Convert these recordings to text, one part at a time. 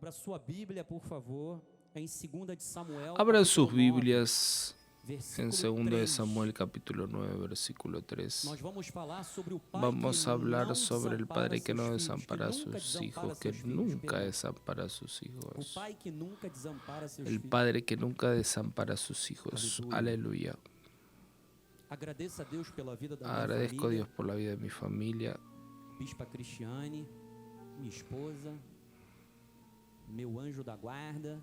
Abra sua Bíblia, por favor, em 2 de Samuel, Abran sus capítulo 9, Biblias en versículo 2 de 3. Samuel capítulo 9, versículo 3. Nós vamos falar sobre o pai Vamos que a hablar não sobre el desampara padre que no seus filhos, que desampara a nunca sus desampara hijos, que seus filhos, nunca perdão. desampara a sus O hijos. pai que nunca desampara seus El filhos. padre que nunca desampara a sus hijos. Aleluya. Agradeça a Deus pela vida da minha Agradezco a família, Dios por la vida de mi familia, Bispa Cristiane, minha esposa, meu anjo da guarda.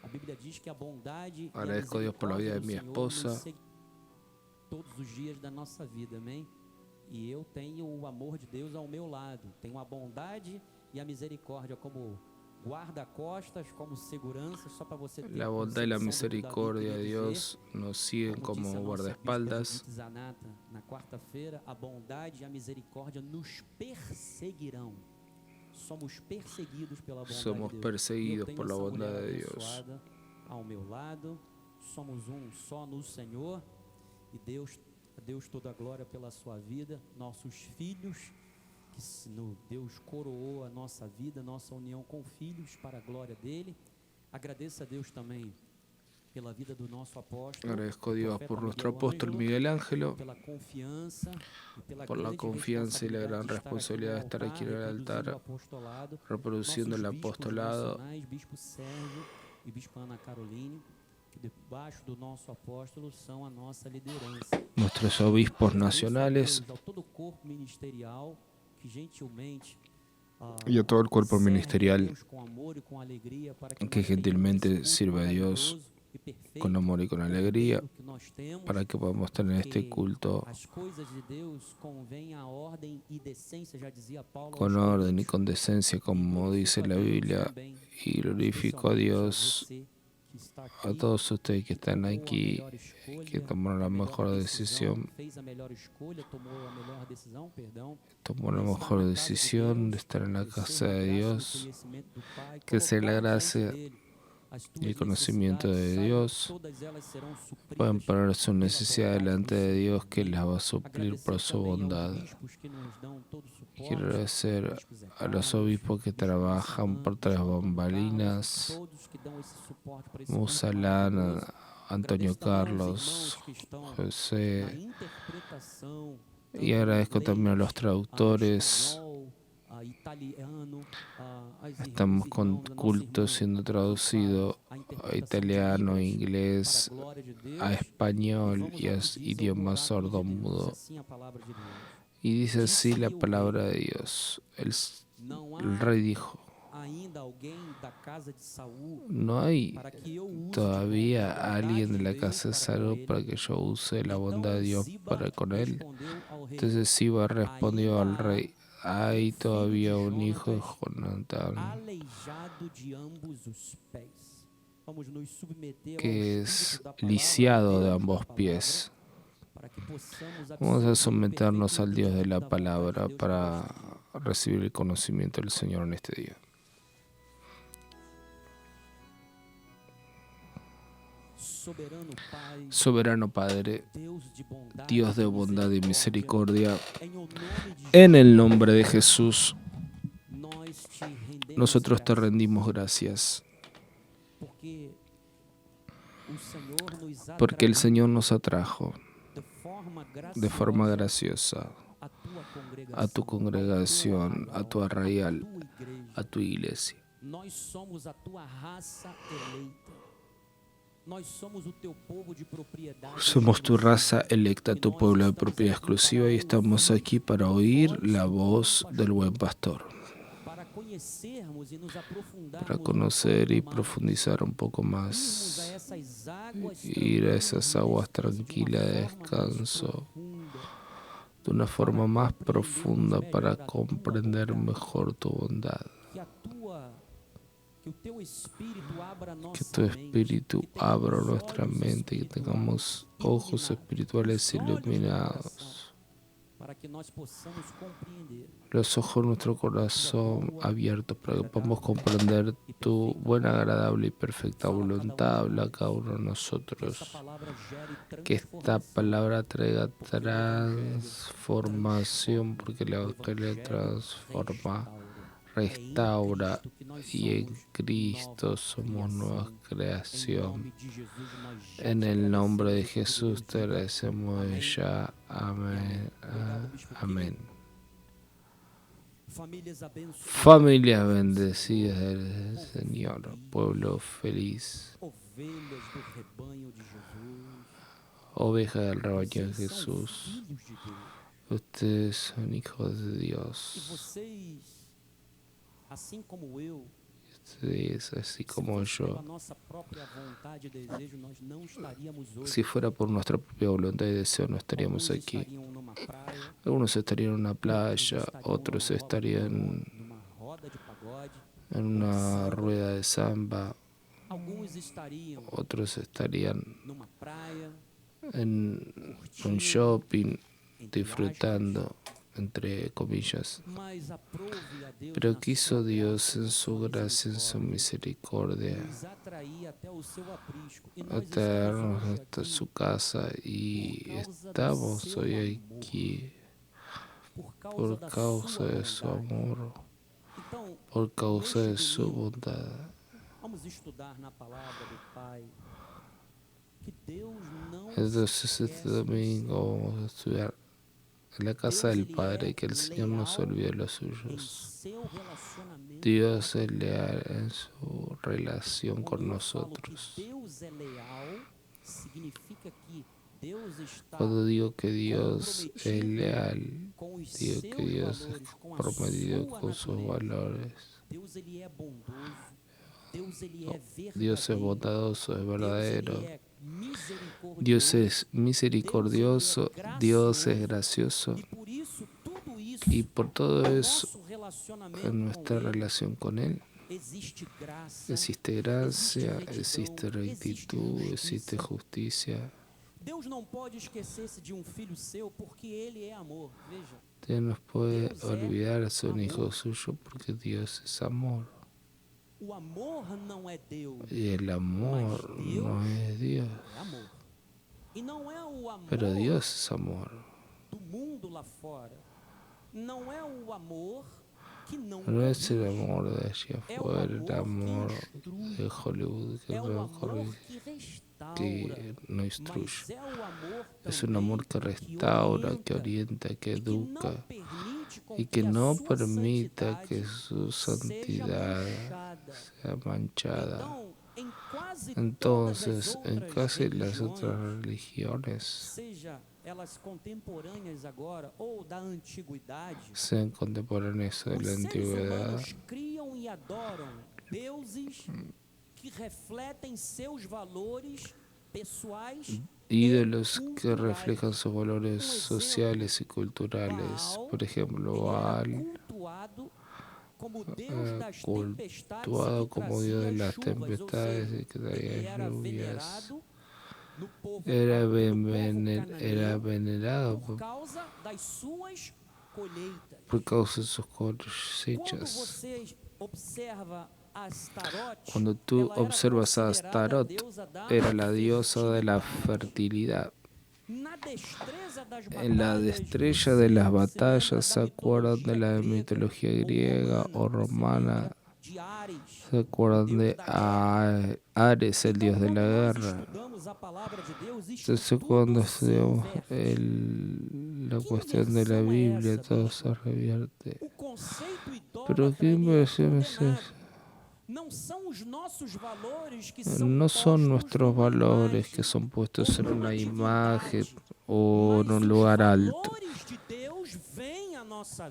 A Bíblia diz que a bondade e a agradezco a Dios por la vida de misericórdia do mi Senhor nos esposa. seguem todos os dias da nossa vida, amém? E eu tenho o amor de Deus ao meu lado, tenho a bondade e a misericórdia como guarda-costas, como segurança, só para você ter La bondad y la concepção do que Davi misericordia queria de dizer. Dios nos siguen Como disse a como nossa bispa guardaespaldas. Judith Zanata na quarta-feira, a bondade e a misericórdia nos perseguirão. Somos perseguidos pela bondade Somos de Deus. perseguidos Eu tenho por la essa bondad mulher de Dios. abençoada ao meu lado. Somos um só no Senhor. E a Deus toda a glória pela sua vida. Nossos filhos, Deus coroou a nossa vida, nossa união com filhos para a glória dele. Agradeça a Deus também pela vida do nosso apóstolo. Agradezco a Dios profeta por nuestro Miguel apóstol Ângelo, Miguel Ángelo, pela confiança e pela por la grande confianza y la gran responsabilidade responsabilidad de estar aquí en el reproduzindo o altar, apostolado. reproduciendo el Nossos bispos apostolado. nacionais, Bispo Sérgio e Bispo Ana Caroline, que debaixo do nosso apóstolo são a nossa liderança. Nuestros obispos Agradeço a nacionales Deus, ao todo o corpo ministerial que gentilmente y a todo el cuerpo serve a ministerial Deus com amor e com alegria para que que nós tenhamos gentilmente esse culto sirve a Dios maravilhoso e perfeito, con amor y con alegría ordeiro que nós temos, para que podamos tener este porque culto as coisas de Deus convém a ordem e decência, já dizia Paulo aos con orden y Coríntios. con decencia, como dice la Biblia, y glorifico a Dios, a todos ustedes que están aquí, que tomaron la mejor decisión, tomó la mejor decisión de estar en la casa de Dios, que sea la gracia y el conocimiento de Dios. Pueden poner su necesidad delante de Dios, que las va a suplir por su bondad. Quiero agradecer a los obispos que trabajan por tras bambalinas, Musalán, Antonio Carlos, José, y agradezco también a los traductores. Estamos con cultos siendo traducido a italiano, a inglés, a español y a idiomas sordo-mudo. Y dice así la palabra de Dios. El rey dijo: no hay todavía alguien de la casa de Saúl para que yo use la bondad de Dios para con él. Entonces Siba respondió al rey: hay todavía un hijo de Jonatán que es lisiado de ambos pies. Vamos a someternos al Dios de la palabra para recibir el conocimiento del Señor en este día. Soberano Padre, Dios de bondad y misericordia, en el nombre de Jesús, nosotros te rendimos gracias, porque el Señor nos atrajo de forma graciosa a tu congregación, a tu arraial, a tu iglesia. Somos tu raza electa, tu pueblo de propiedad exclusiva, y estamos aquí para oír la voz del buen pastor, para conocer y profundizar un poco más, ir a esas aguas tranquilas de descanso de una forma más profunda para comprender mejor tu bondad. Que tu espíritu abra nuestra mente, que tengamos ojos espirituales iluminados, los ojos de nuestro corazón abiertos para que podamos comprender tu buena, agradable y perfecta voluntad. Habla a cada uno de nosotros. Que esta palabra traiga transformación, porque el Evangelio transforma, restaura y en Cristo somos nueva creación. En el nombre de Jesús te agradecemos ya. Amén. Amén. Familias bendecidas del Señor, pueblo feliz, oveja del rebaño de Jesús. Ustedes son hijos de Dios. Ustedes, así como yo. Si fuera por nuestra propia voluntad y deseo, no estaríamos aquí. Algunos estarían en una playa, otros estarían en una rueda de samba, otros estarían en un shopping, disfrutando, entre comillas. Pero quiso Dios en su gracia, en su misericordia, atraernos hasta su casa y estamos hoy aquí por causa de su amor, por causa de su bondad. Entonces este domingo vamos a estudiar en la casa del Padre, que el Señor no se olvide de los suyos. Dios es leal en su relación con nosotros. Cuando digo que Dios es leal, digo que Dios es comprometido con sus valores. Dios es bondadoso, es verdadero. Dios es misericordioso, Dios es gracioso. Y por todo eso, en nuestra relación con Él, existe gracia, existe rectitud, existe justicia. Dios no puede olvidar a su hijo suyo porque Dios es amor. Y el amor no es Dios. Pero Dios es amor. No es el amor de allá afuera, el amor de Hollywood que no instruye. Es un amor que restaura, que orienta, que educa y que no permita que su santidad sea manchada. Entonces, en casi las otras religiones, sean contemporáneas de la antigüedad, ídolos que reflejan sus valores sociales y culturales, por ejemplo, Baal, cultuado como Dios de las tempestades y que traía lluvias, era venerado por causa de sus cosechas. Cuando tú observas a Astarot, era la diosa de la fertilidad. En la destreza de las batallas, ¿se acuerdan de la mitología griega o romana? ¿Se acuerdan de Ares, el dios de la guerra? Entonces, cuando estudiamos la cuestión de la Biblia, todo se revierte. Pero qué inversión es esa. No son nuestros valores que son puestos en una imagen o en un lugar alto,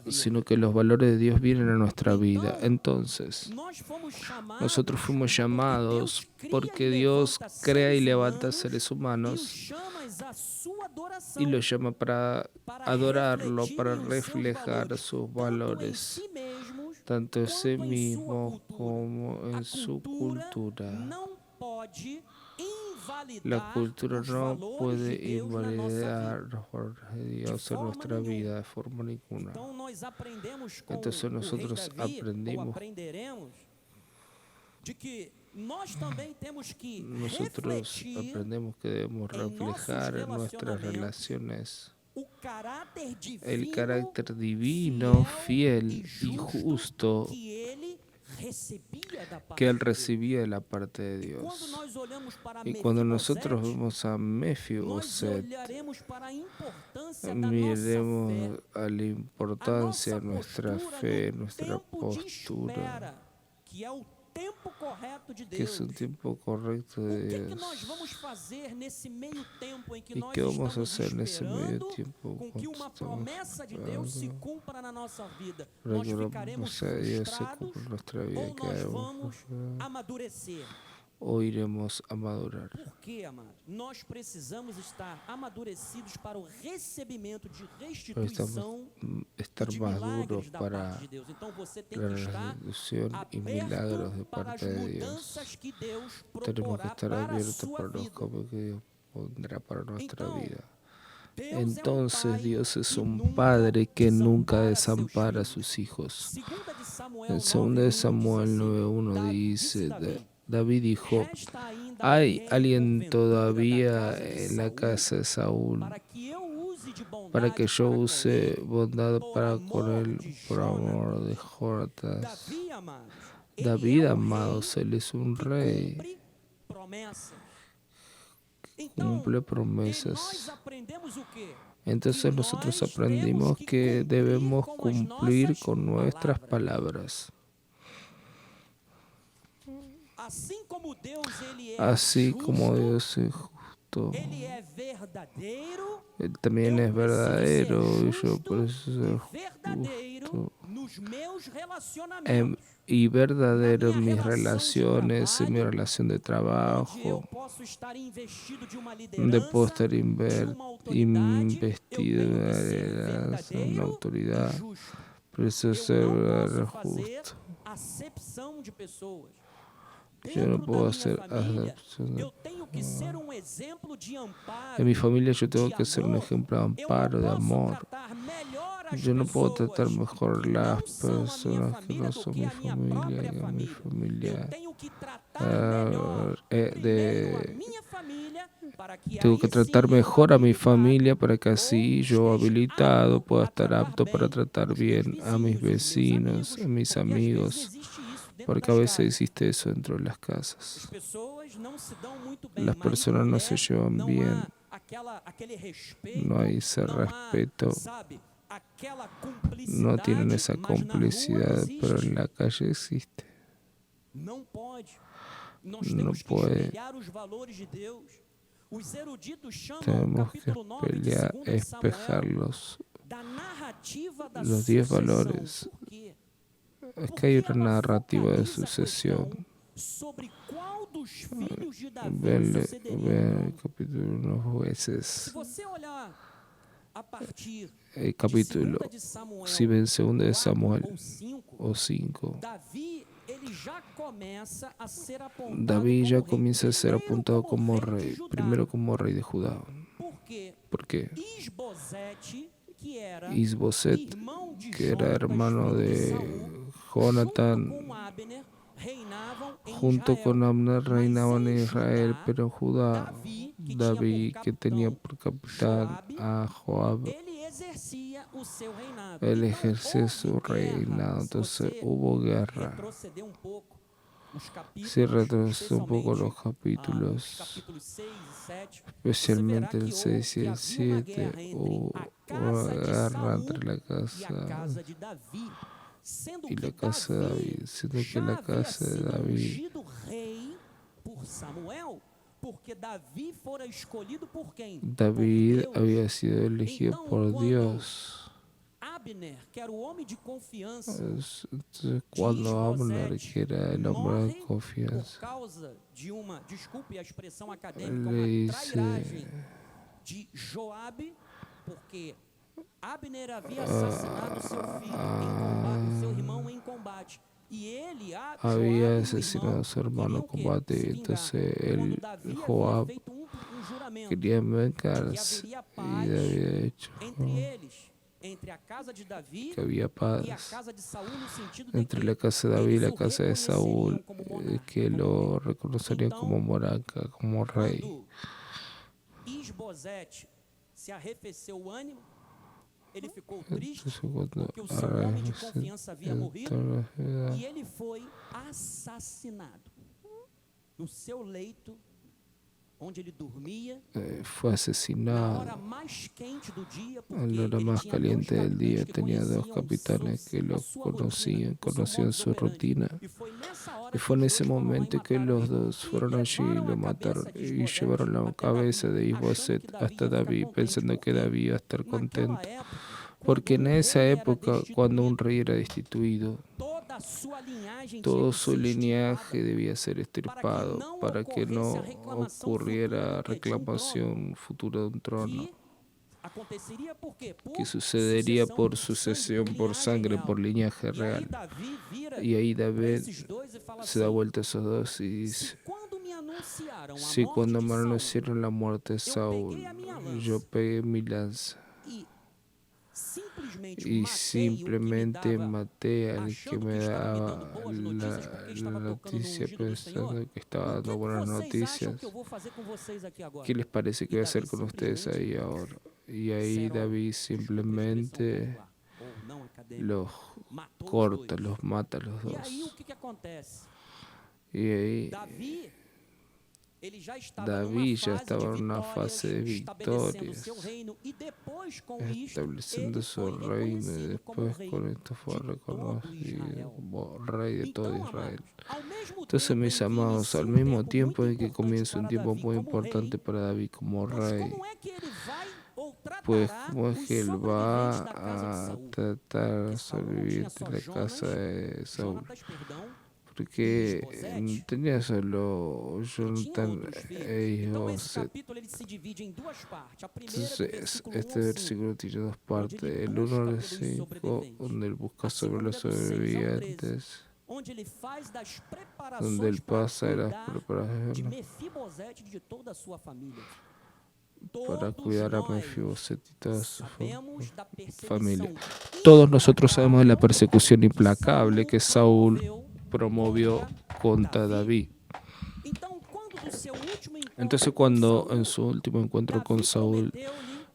sino que los valores de Dios vienen a nuestra vida. Entonces, nosotros fuimos llamados porque Dios crea y levanta seres humanos y los llama para adorarlo, para reflejar sus valores, tanto en sí mismo como en su cultura. La cultura no puede invalidar los valores de Dios en nuestra vida de forma ninguna. Entonces nosotros aprendimos que debemos reflejar en nuestras relaciones el carácter divino, fiel y justo que él recibía de la parte de Dios. Y cuando nosotros vemos a Mefiboset, miremos a la importancia de nuestra fe, nuestra postura, que es un tiempo correcto de Dios. ¿Y qué vamos a hacer en ese medio tiempo cuando estamos esperando para que la promesa de Dios se cumpla en nuestra vida? ¿Qué haremos? ¿O iremos a madurar? Por quê, amado? Nós precisamos estar amadurecidos para o recebimento de restituição estar de maduros milagres da para parte de Deus. Então você tem la que estar restitución y milagros de aberto para as parte de Dios. mudanças que Deus Tenemos que proporá estar para a abiertos sua para los vida. cambios que Dios pondrá para nuestra Então, vida. Deus Entonces é um pai Dios es que un nunca Padre que nunca desampara desampara a seus sus hijos. Segunda de Samuel En 2 de 9:1 Samuel diz assim, 9:1 dice, David dijo, resta ainda ¿hay alguien porventura, todavía da casa de en la Saúl, casa de Saúl para que eu use de para que bondade yo para com use ele? bondad por para amor con él de por amor de Jonatas? Jonatas? Davi, amados, David, ele é um amados, rei él es un que rey, cumpre promessas. Então, cumple nós promesas. aprendemos o quê? Entonces nosotros aprendimos que debemos cumplir con nuestras palabras. Assim como Deus, ele é Así justo, como Dios es justo, ele é verdadeiro, Él también eu es preciso verdadero ser y yo justo preciso ser e verdadeiro justo nos meus relacionamentos. y verdadero en mis Na minha relaciones, en mi relação de relación de onde eu trabajo, posso estar investido de uma donde puedo liderança, estar de uma autoridade, investido eu en tenho una que ser liderazgo, en una verdadeiro autoridad, e justo. preciso Eu ser não verdadero posso fazer justo. acepção de pessoas. Yo no Dentro puedo da hacer minha família, acepción eu tenho que ser um exemplo de amparo, En mi familia yo tengo de que ser un amor. ejemplo de Eu amparo, não de posso amor. tratar melhor as Yo no puedo tratar pessoas mejor que las não são a minha personas que família no do son que mi a minha familia própria y a mi família. Eu familia. tenho que tratar melhor primeiro a minha família para que Tengo aí que sim tratar eu mejor a mi habilitado familia para que ou así yo esteja habilitado apto pueda a estar tratar apto para bem tratar os meus bien a mis vizinhos, os meus vecinos, a mis amigos, porque às vezes amigos, existe isso dentro porque a das veces casas. existe eso dentro de las As casas. pessoas não se dão muito bem, Las marido e personas no se mulher, llevan não bien, há aquele respeito, no hay ese não há, respeto, sabe, aquela no tienen cumplicidade, esa mas na rua complicidad, pero en existe. la calle existe. Não pode. Nós No temos que puede. espelhar os valores de Deus. Os eruditos chamam o Tenemos que capítulo 9 de pelear, 2 de Samuel espejarlos. da narrativa da Los 10 sucessão. valores. Por quê? Es que hay Porque una ela narrativa de focaliza a sucesión. questão sobre qual dos filhos de Davi Ve sucederia el ao trono. capítulo unos Se jueces. você olhar a partir El de capítulo, 2 de Samuel, si ven 2 de 4 Samuel ou 5, o 5, Davi ele já começa a ser apontado David ya como rei. comienza a ser Primeiro apuntado como rei de rey, Judá. primero como rey de Judá. Por quê? ¿Por qué? Isbosete, que era Isboset, irmão de que era Jonatas, hermano filho de de Saul, Jonatán, junto com Abner, reinavam em junto Israel. con Abner reinaban en Mas em Israel, Judá, pero en Judá, Davi, David, que tenía por capitán a Joab, ele exercia o seu reinado. él Então, ejerció houve su guerra. reinado, Se entonces você hubo guerra. retroceder um pouco os capítulos, Si retrocedió un poco los especialmente, os capítulos, capítulos 6 e 7, especialmente você verá el que 6 y houve el havia uma 7, guerra entre hubo a una casa de guerra Saul entre la e a casa casa de Davi, sendo y que la casa de David, siendo que já la havia casa de sido David, ungido rei por Samuel, porque Davi fora escolhido por quem? David Por Deus. había sido elegido Então, por quando Dios. Abner, que era o homem de confiança, Entonces, cuando Abner, que era el hombre de morre confianza, por causa de uma, desculpe a expressão acadêmica, le uma dice, trairagem de Joabe, porque Abner havia assassinado seu filho em combate, seu irmão em combate. E ele, había Joabe, asesinado a su hermano en queriam combate, se vingar. entonces Quando él, Davi havia Joab, feito juramento quería que vengarse haveria y paz David ha hecho entre eles, entre a casa de Davi que había e a paz casa de Saúl, no sentido de entre que la casa de David y la eles o casa de Saúl, reconheceriam como monarca, que como lo rei. reconocerían Então, como monarca, como rey. Quando Isbosete se arrefeceu o ânimo, Ele ficou triste Entonces cuando porque o seu homem de confiança havia morrido e ele foi assassinado no seu leito, onde ele dormia, fue na asesinado. hora mais quente do dia, A porque la hora ele más tinha caliente del día dois tenía dos capitanes que lo conocían su rutina. Y fue en ese momento que los dos fueron allí y lo mataron y llevaron la cabeza de Isboset hasta David, pensando que David iba a estar contento. Porque en esa época, cuando un rey era destituido, todo su linaje debía ser extirpado para que no ocurriera reclamación futura de un trono, que sucedería por sucesión, por sangre, por linaje real. Y ahí David se da vuelta a esos dos y dice: si cuando me anunciaron la muerte de Saúl, yo pegué mi lanza y simplemente maté al que me daba la noticia pensando que estaba dando buenas noticias. ¿Qué les parece que voy a hacer con ustedes ahí ahora? Y ahí David simplemente los corta, los mata a los dos. Y ahí David ya estaba en una fase de victorias, estableciendo su reino, y después con esto fue reconocido como rey de todo Israel. Entonces, mis amados, al mismo tiempo en que comienza un tiempo muy importante para David como rey, pues como es que él va a tratar de sobrevivir de la casa de Saúl. Porque no tenía solo Jonathan e Isboset. Entonces, este versículo tiene dos partes. El 1 al 5, donde él busca sobre los sobrevivientes, donde él pasa de las preparaciones para cuidar a Mefiboset y toda su familia. Todos nosotros sabemos de la persecución implacable que Saúl promovió contra David. Entonces, cuando en su último encuentro con Saúl,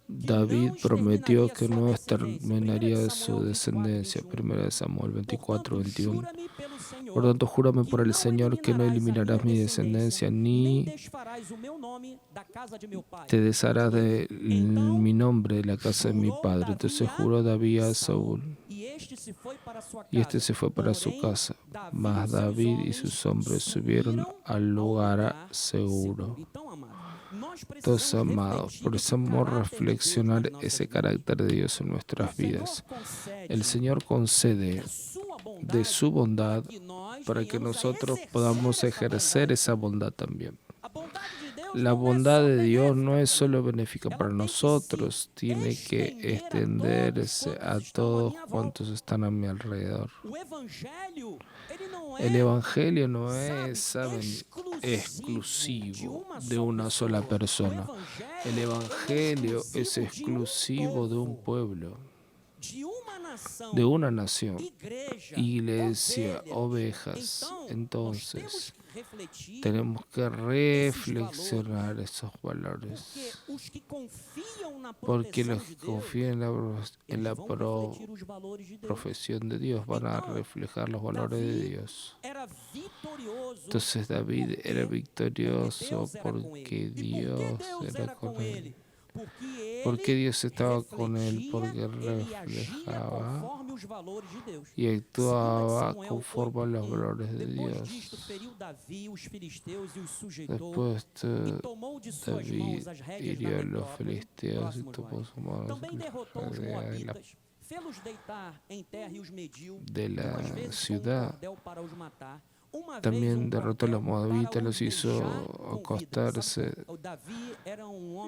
David prometió que no exterminaría su descendencia. 1 Samuel 24:21. Por tanto, júrame por el Señor que no eliminarás mi descendencia, ni te desharás de mi nombre de la casa de mi padre. Entonces juró David a Saúl, y este se fue para su casa. Mas David y sus hombres subieron al lugar seguro. Entonces, amados, precisamos reflexionar ese carácter de Dios en nuestras vidas. El Señor concede de su bondad para que nosotros podamos ejercer esa bondad también. La bondad de Dios no es solo benéfica para nosotros, tiene que extenderse a todos cuantos están a mi alrededor. El Evangelio no es, ¿saben?, exclusivo de una sola persona. El Evangelio es exclusivo de un pueblo, de una nación, iglesia, ovejas. Entonces, tenemos que reflexionar esos valores, porque los que confían en la profesión de Dios van a reflejar los valores de Dios. Entonces David era victorioso porque Dios era con él. ¿Por qué Dios estaba con él? Porque reflejaba y actuaba conforme a los valores de Dios. Después David hirió a los filisteos y tomó su mano de la ciudad. También derrotó a los moabitas, los hizo acostarse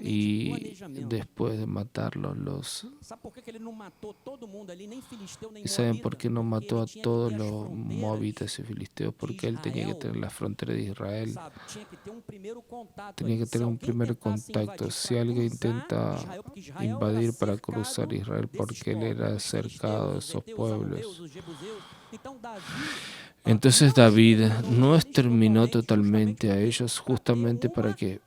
y después de matarlos los... ¿Y saben por qué no mató a todos los moabitas y filisteos? Porque él tenía que tener la frontera de Israel. Tenía que tener un primer contacto. Si alguien intenta invadir para cruzar Israel, porque él era cercado de esos pueblos. Entonces David no exterminó totalmente a ellos justamente para que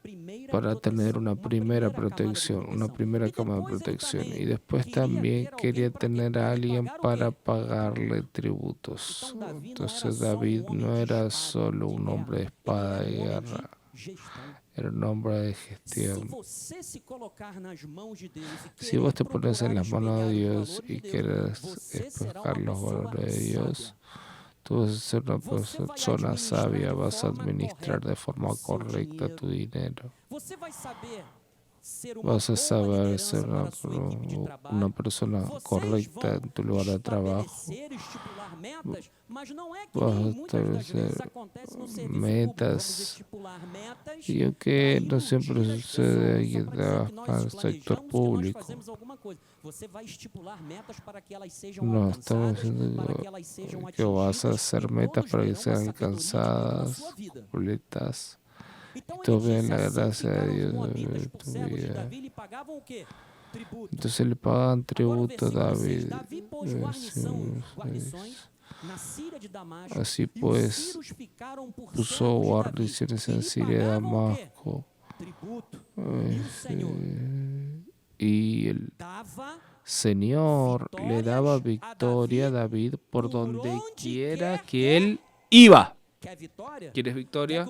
para tener una primera protección, una primera cama de protección. Y después también quería tener a alguien para pagarle tributos. Entonces David no era solo un hombre de espada de guerra, era un hombre de gestión. Si vos te pones en las manos de Dios y quieres espejar los valores de Dios, tú vas a ser una persona sabia, vas a administrar de forma correcta tu dinero. Vas a saber ser una persona correcta en tu lugar de trabajo. Vas a establecer metas. Y aunque no siempre sucede y trabaja en el sector público, no estamos diciendo que vas a hacer metas para que sean alcanzadas, completas. Tú ves la gracia de Dios en tu vida. Entonces le pagaban tributo a David. Así pues, puso guarniciones en Siria y Damasco. Y el Señor le daba victoria a David por donde quiera que él iba. ¿Quieres victoria?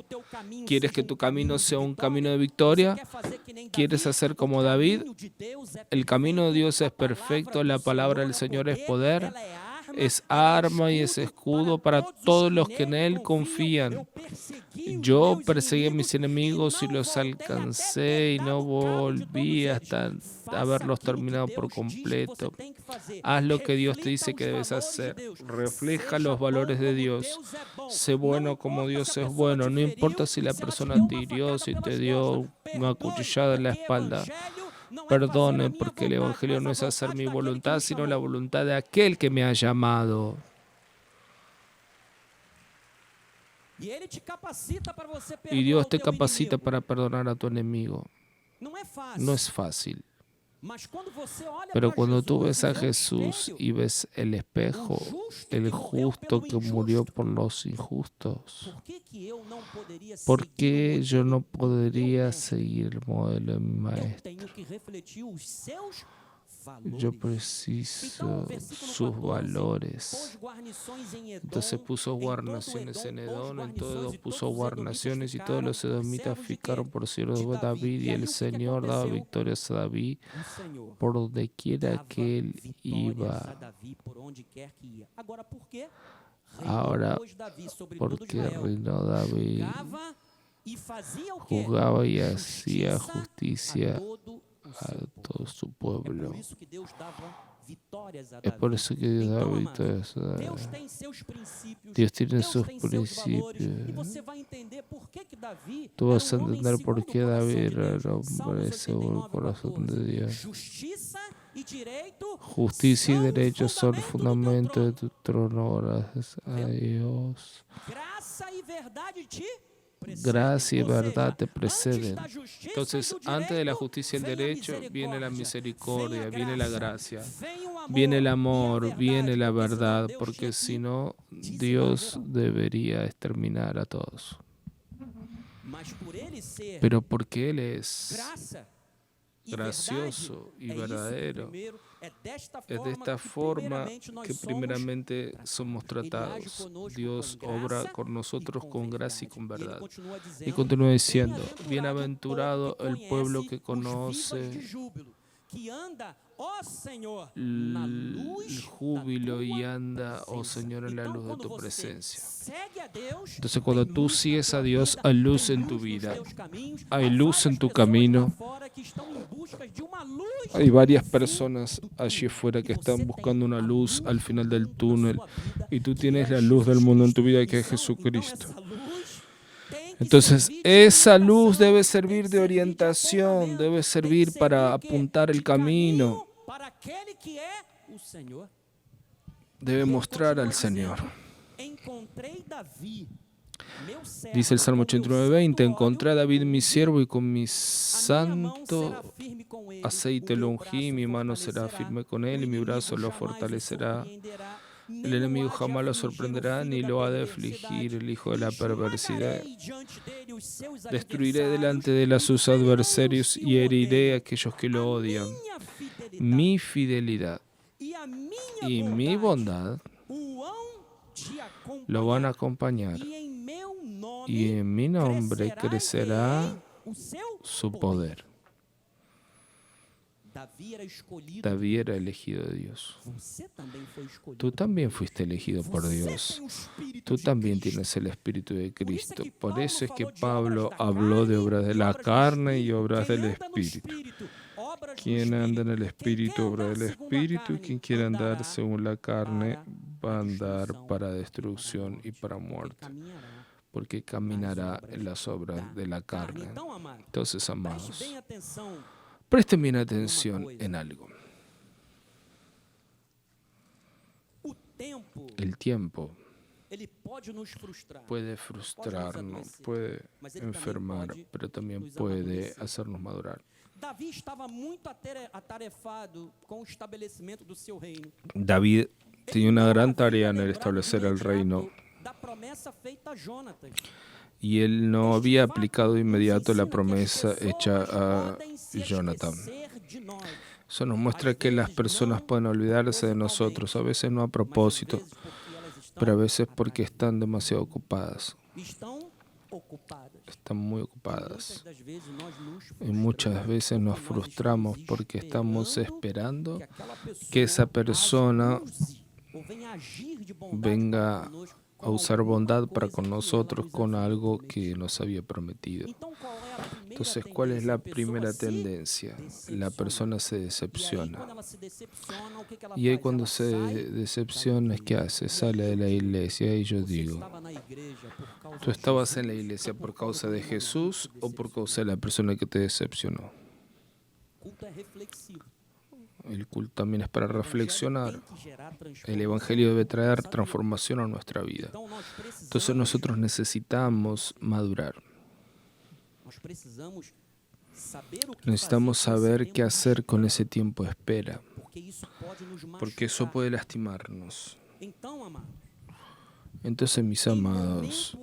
¿Quieres que tu camino sea un camino de victoria? ¿Quieres hacer como David? El camino de Dios es perfecto, la palabra del Señor es poder, es arma y es escudo para todos los que en Él confían. Yo perseguí a mis enemigos y los alcancé y no volví hasta haberlos terminado por completo. Haz lo que Dios te dice que debes hacer. Refleja los valores de Dios. Sé bueno como Dios es bueno. No importa si la persona te hirió, si te dio una cuchillada en la espalda. Perdone, porque el Evangelio no es hacer mi voluntad, sino la voluntad de aquel que me ha llamado. Y Dios te capacita para perdonar a tu enemigo. No es fácil. Pero cuando tú ves a Jesús y ves el espejo, el justo que murió por los injustos, ¿por qué yo no podría seguir el modelo de mi maestro? Yo preciso sus valores. Entonces puso guarniciones en Edom, en todo puso guarniciones y todos los edomitas ficaron por siervos de David y el Señor daba victorias a David por donde quiera que él iba. Ahora, porque reinó David, juzgaba y hacía justicia a todo su pueblo. Es por eso que Dios da victorias a David. Dios tiene sus principios. Tú vas a entender por qué David era el hombre según el corazón de Dios. Justicia y derecho son el fundamento de tu trono, gracias a Dios. Gracia y verdad te preceden. Entonces, antes de la justicia y el derecho, viene la misericordia, viene la gracia, viene el amor, viene la verdad, porque si no, Dios debería exterminar a todos. Pero porque Él es gracioso y verdadero, es de esta forma que primeramente somos tratados. Dios obra con nosotros con gracia y con verdad. Y continúa diciendo, bienaventurado el pueblo que conoce el júbilo y anda, oh Señor, en la luz de tu presencia. Entonces, cuando tú sigues a Dios, hay luz en tu vida, hay luz en tu camino. Hay varias personas allí afuera que están buscando una luz al final del túnel y tú tienes la luz del mundo en tu vida, que es Jesucristo. Entonces, esa luz debe servir de orientación, debe servir para apuntar el camino. Debe mostrar al Señor. Dice el Salmo 89:20, encontré a David mi siervo y con mi santo aceite lo ungí, mi mano será firme con él y mi brazo lo fortalecerá. El enemigo jamás lo sorprenderá ni lo ha de afligir el hijo de la perversidad. Destruiré delante de él a sus adversarios y heriré a aquellos que lo odian. Mi fidelidad y mi bondad lo van a acompañar, y en mi nombre crecerá su poder. David era elegido de Dios. Tú también fuiste elegido por Dios. Tú también tienes el Espíritu de Cristo. Por eso es que Pablo habló de obras de la carne y obras del Espíritu. Quien anda en el Espíritu, obra del Espíritu. Quien quiere andar según la carne, va a andar para destrucción y para muerte, porque caminará en las obras de la carne. Entonces, amados, presten bien atención en algo. El tiempo puede frustrarnos, puede enfermar, pero también puede hacernos madurar. David tenía una gran tarea en el establecer el reino, y él no había aplicado de inmediato la promesa hecha a Jonathan. Eso nos muestra que las personas pueden olvidarse de nosotros, a veces no a propósito, pero a veces porque están demasiado ocupadas. Están muy ocupadas. Y muchas veces nos frustramos porque estamos esperando que esa persona venga a usar bondad para con nosotros con algo que nos había prometido. Entonces, ¿cuál es la primera tendencia? La persona se decepciona. Y ahí cuando se decepciona, ¿qué hace? Sale de la iglesia. Y yo digo, ¿tú estabas en la iglesia por causa de Jesús o por causa de la persona que te decepcionó? El culto también es para reflexionar. El Evangelio debe traer transformación a nuestra vida. Entonces nosotros necesitamos madurar. Necesitamos saber qué hacer con ese tiempo de espera, porque eso puede lastimarnos. Entonces, mis amados,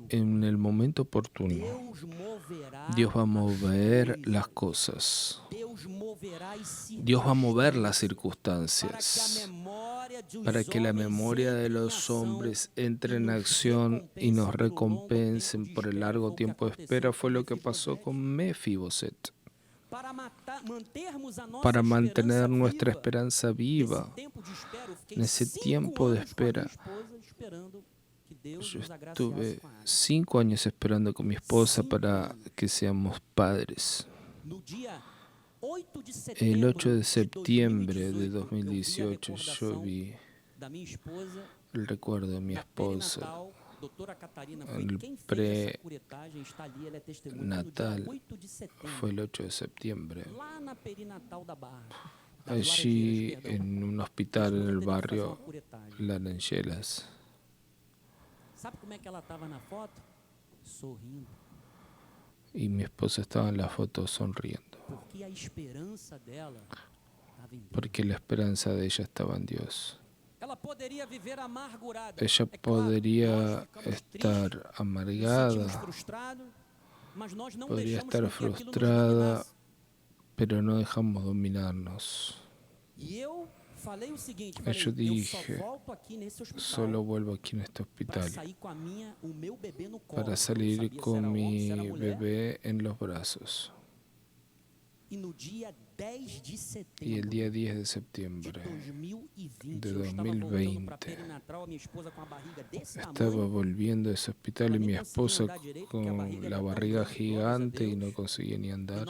en el momento oportuno, Dios va a mover las cosas. Dios va a mover las circunstancias para que la memoria de los hombres entre en acción y nos recompensen por el largo tiempo de espera. Fue lo que pasó con Mefiboset. Para mantener nuestra esperanza viva en ese tiempo de espera. Yo estuve 5 años esperando con mi esposa para que seamos padres. El 8 de septiembre de 2018 yo vi el recuerdo de mi esposa en el prenatal. Fue el 8 de septiembre. Allí en un hospital en el barrio Laranjeiras. Y mi esposa estaba en la foto sonriendo. Porque la esperanza de ella estaba en Dios. Ella podría estar amargada, podría estar frustrada, pero no dejamos dominarnos. Yo dije, solo vuelvo aquí en este hospital para salir con mi bebé en los brazos. Y el día 10 de septiembre de 2020 estaba volviendo a ese hospital y mi esposa con la barriga gigante y no conseguía ni andar.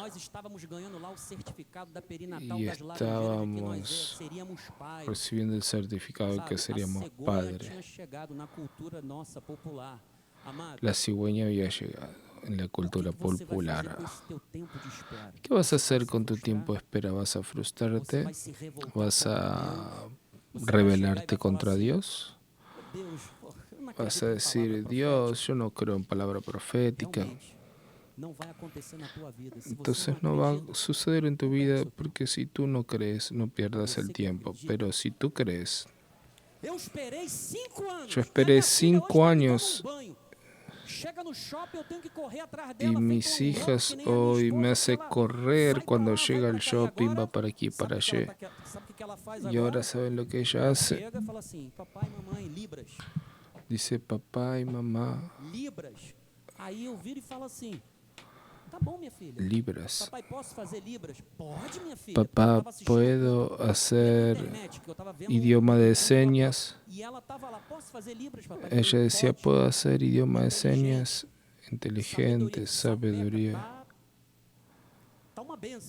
Y estábamos recibiendo el certificado de que seríamos padres. La cigüeña había llegado en la cultura popular. ¿Qué vas a hacer con tu tiempo de espera? ¿Vas a frustrarte? ¿Vas a rebelarte contra Dios? ¿Vas a decir, Dios, yo no creo en palabra profética? Entonces no va a suceder en tu vida, porque si tú no crees, no pierdas el tiempo. Pero si tú crees, Yo esperé 5 años y mis hijas hoy me hace correr cuando llega al shopping, va para aquí, para allá. Y ahora ¿saben lo que ella hace? Dice papá y mamá. Libras. Papá, ¿puedo hacer idioma de señas? Ella decía, ¿puedo hacer idioma de señas? Inteligente, sabiduría.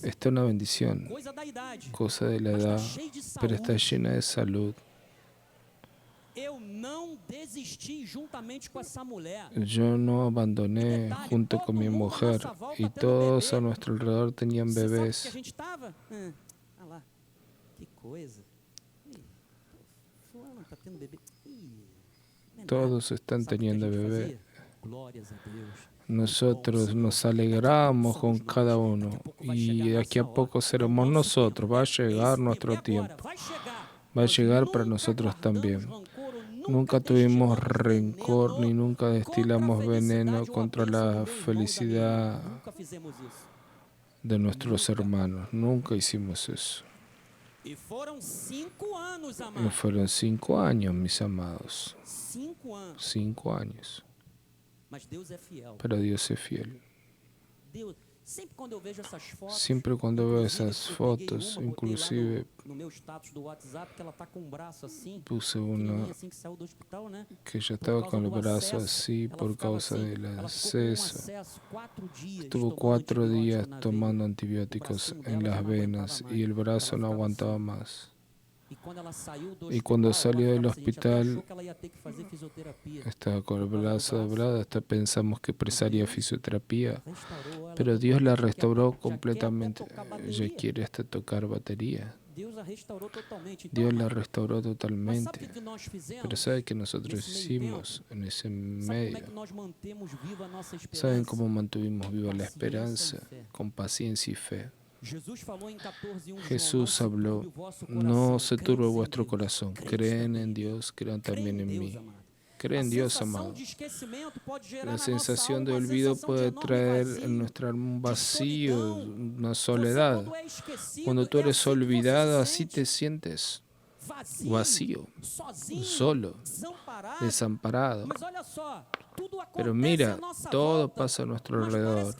Esta es una bendición, cosa de la edad, pero está llena de salud. Yo no abandoné junto con mi mujer y todos a nuestro alrededor tenían bebés. Todos están teniendo bebé. Nosotros nos alegramos con cada uno y de aquí a poco seremos nosotros. Va a llegar nuestro tiempo. Va a llegar para nosotros también. Nunca tuvimos rencor ni nunca destilamos veneno contra la felicidad de nuestros hermanos. Nunca hicimos eso. Y fueron 5 años, mis amados. 5 años. Pero Dios es fiel. Siempre cuando veo esas fotos, inclusive puse una que ella estaba con el brazo así por causa del acceso. Estuvo 4 días tomando antibióticos en las venas y el brazo no aguantaba más. Y cuando salió del hospital, estaba con el brazo doblado, hasta pensamos que precisaría fisioterapia, pero Dios la restauró completamente. Ella quiere hasta tocar batería. Dios la restauró totalmente. Pero ¿sabe qué nosotros hicimos en ese medio? ¿Saben cómo mantuvimos viva la esperanza? Con paciencia y fe. Jesús habló, no se turbe vuestro corazón, creen en Dios, crean también en mí. Creen en Dios, amado. La sensación de olvido puede traer en nuestra alma un vacío, una soledad. Cuando tú eres olvidado, así te sientes vacío, solo, desamparado. Pero mira, todo pasa a nuestro alrededor,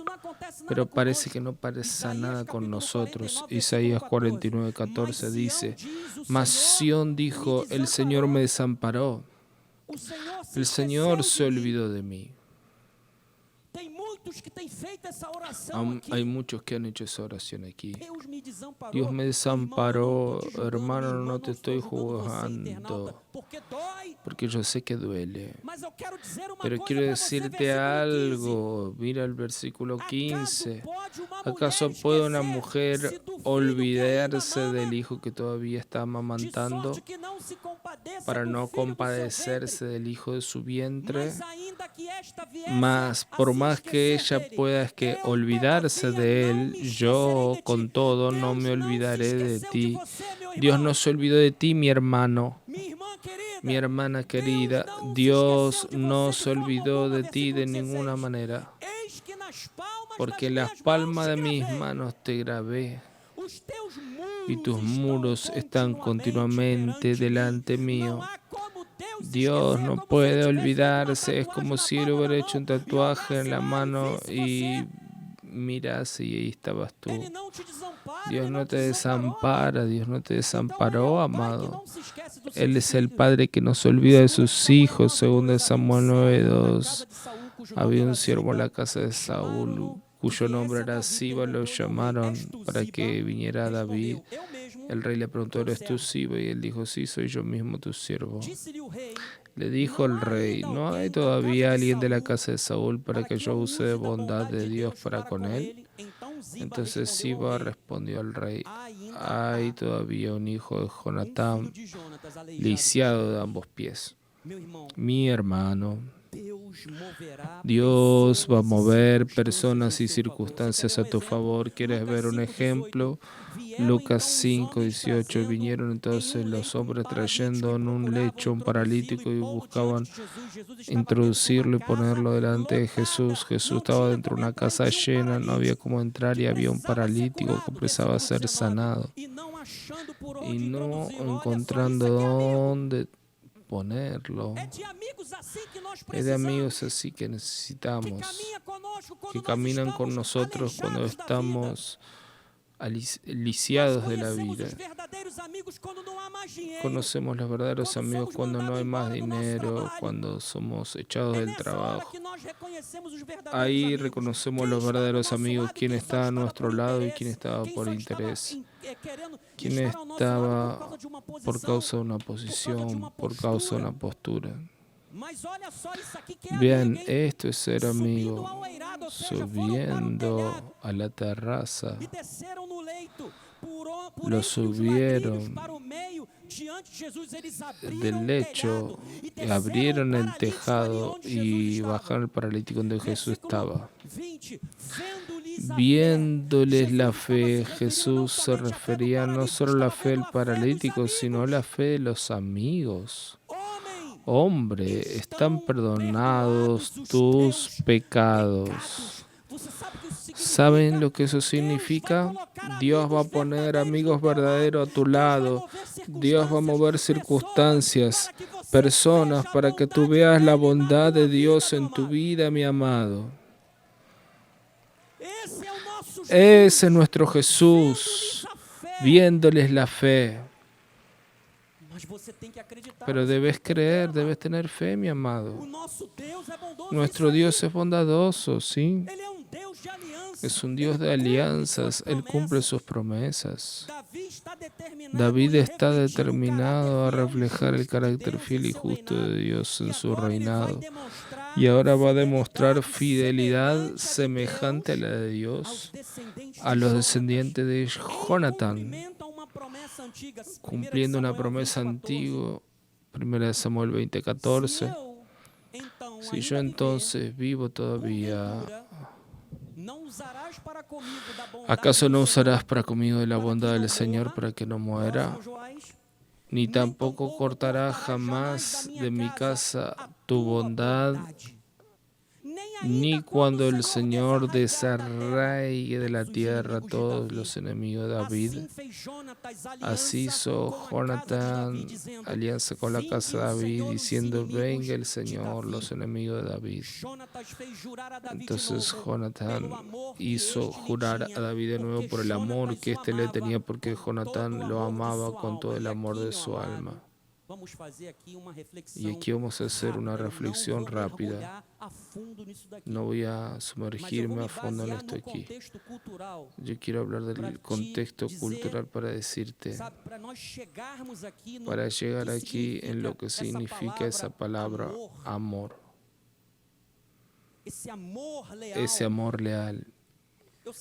pero parece que no pasa nada con nosotros. Isaías 49:14 dice, mas Sión dijo, el Señor me desamparó, el Señor se olvidó de mí. Hay muchos que han hecho esa oración aquí. Dios me desamparó, hermano, no te estoy juzgando, porque yo sé que duele. Pero quiero decirte algo, mira el versículo 15. ¿Acaso puede una mujer olvidarse del hijo que todavía está amamantando para no compadecerse del hijo de su vientre? Mas por más que ella pueda olvidarse de él, yo con todo no me olvidaré de ti. Dios no se olvidó de ti, mi hermano, mi hermana querida. Dios no se olvidó de ti de ninguna manera, porque en las palmas de mis manos te grabé y tus muros están continuamente delante mío. Dios no puede olvidarse, es como si él hubiera hecho un tatuaje en la mano y miras y ahí estabas tú. Dios no te desampara, Dios no te desamparó, amado. Él es el Padre que no se olvida de sus hijos, según Samuel 9:2. Había un siervo en la casa de Saúl, cuyo nombre era Siba, lo llamaron para que viniera David. El rey le preguntó, ¿eres tú Siba? Y él dijo, sí, soy yo mismo tu siervo. Le dijo el rey, ¿no hay todavía alguien de la casa de Saúl para que yo use de bondad de Dios para con él? Entonces Siba respondió al rey, hay todavía un hijo de Jonatán, lisiado de ambos pies. Mi hermano, Dios va a mover personas y circunstancias a tu favor. ¿Quieres ver un ejemplo? Lucas 5:18. Vinieron entonces los hombres trayendo en un lecho un paralítico y buscaban introducirlo y ponerlo delante de Jesús. Jesús estaba dentro de una casa llena, no había cómo entrar y había un paralítico que precisaba ser sanado. Y no encontrando dónde ponerlo. Es de amigos así que necesitamos, que caminan con nosotros cuando estamos lisiados de la vida. Conocemos los verdaderos amigos cuando no hay más dinero, cuando somos echados del trabajo. Ahí reconocemos los verdaderos amigos, quién está a nuestro lado y quién estaba por interés, quién estaba por causa de una posición, por causa de una postura. Bien, esto es ser amigo, subiendo a la terraza. Lo subieron del lecho, abrieron el tejado y bajaron el paralítico donde Jesús estaba. Viéndoles la fe, Jesús se refería no solo a la fe del paralítico, sino a la fe de los amigos. Hombre, están perdonados tus pecados. ¿Saben lo que eso significa? Dios va a poner amigos verdaderos a tu lado. Dios va a mover circunstancias, personas, para que tú veas la bondad de Dios en tu vida, mi amado. Ese es nuestro Jesús, viéndoles la fe. Pero debes creer, debes tener fe, mi amado. Nuestro Dios es bondadoso, ¿sí? Es un Dios de alianzas. Él cumple sus promesas. David está determinado a reflejar el carácter fiel y justo de Dios en su reinado. Y ahora va a demostrar fidelidad semejante a la de Dios a los descendientes de Jonatán, cumpliendo una promesa antigua. 1 Samuel 20:14. Si yo entonces vivo todavía, ¿acaso no usarás para conmigo de la bondad del Señor para que no muera? Ni tampoco cortarás jamás de mi casa tu bondad, ni cuando el Señor desarraigue de la tierra a todos los enemigos de David. Así hizo Jonatán alianza con la casa de David, diciendo: venga el Señor, los enemigos de David. Entonces Jonatán hizo jurar a David de nuevo por el amor que éste le tenía, porque Jonatán lo amaba con todo el amor de su alma. Y aquí vamos a hacer una reflexión rápida. No voy a sumergirme a fondo en esto aquí. Yo quiero hablar del contexto cultural para decirte, para llegar aquí en lo que significa esa palabra amor. Ese amor leal. Yo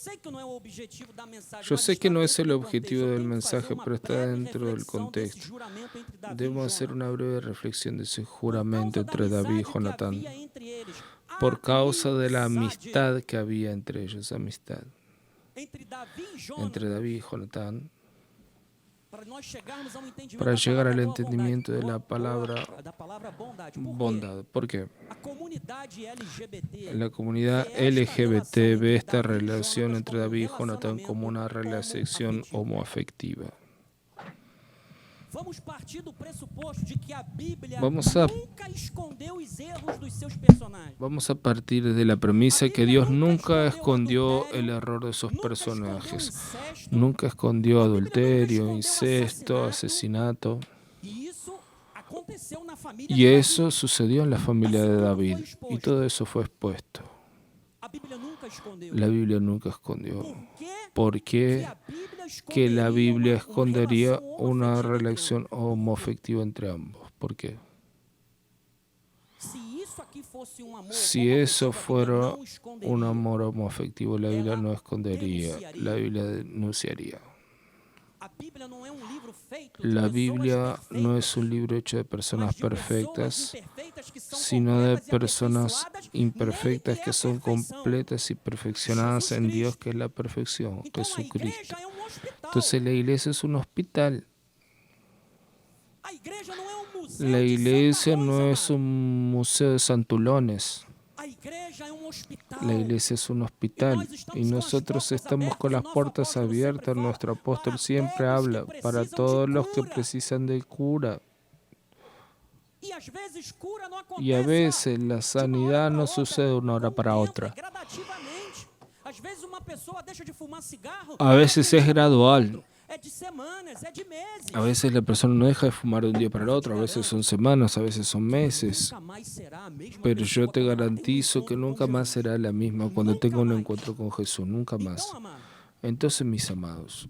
sé que no es el objetivo del mensaje, pero está dentro del contexto. Debemos hacer una breve reflexión de ese juramento entre David y Jonatán, por causa de la amistad que había entre ellos, amistad entre David y Jonatán. Para llegar al entendimiento de la palabra bondad. ¿Por qué? La comunidad LGBT ve esta relación entre David y Jonatán como una relación homoafectiva. Vamos a partir de la premisa que Dios nunca escondió el error de sus personajes. Nunca escondió adulterio, incesto, asesinato. Y eso sucedió en la familia de David. Y todo eso fue expuesto. La Biblia nunca escondió. ¿Por qué que la Biblia escondería una relación homoafectiva entre ambos? ¿Por qué? Si eso fuera un amor homoafectivo, la Biblia no escondería, la Biblia denunciaría. La Biblia no es un libro hecho de personas perfectas, sino de personas imperfectas que son completas y perfeccionadas en Dios, que es la perfección, Jesucristo. Entonces la iglesia es un hospital. La iglesia no es un museo de santulones. La iglesia es un hospital y nosotros estamos con las puertas abiertas. Nuestro apóstol siempre habla para todos los que precisan de cura. Y a veces la sanidad no sucede de una hora para otra. A veces es gradual. A veces la persona no deja de fumar de un día para el otro, a veces son semanas, a veces son meses. Pero yo te garantizo que nunca más será la misma cuando tenga un encuentro con Jesús, nunca más. Entonces, mis amados,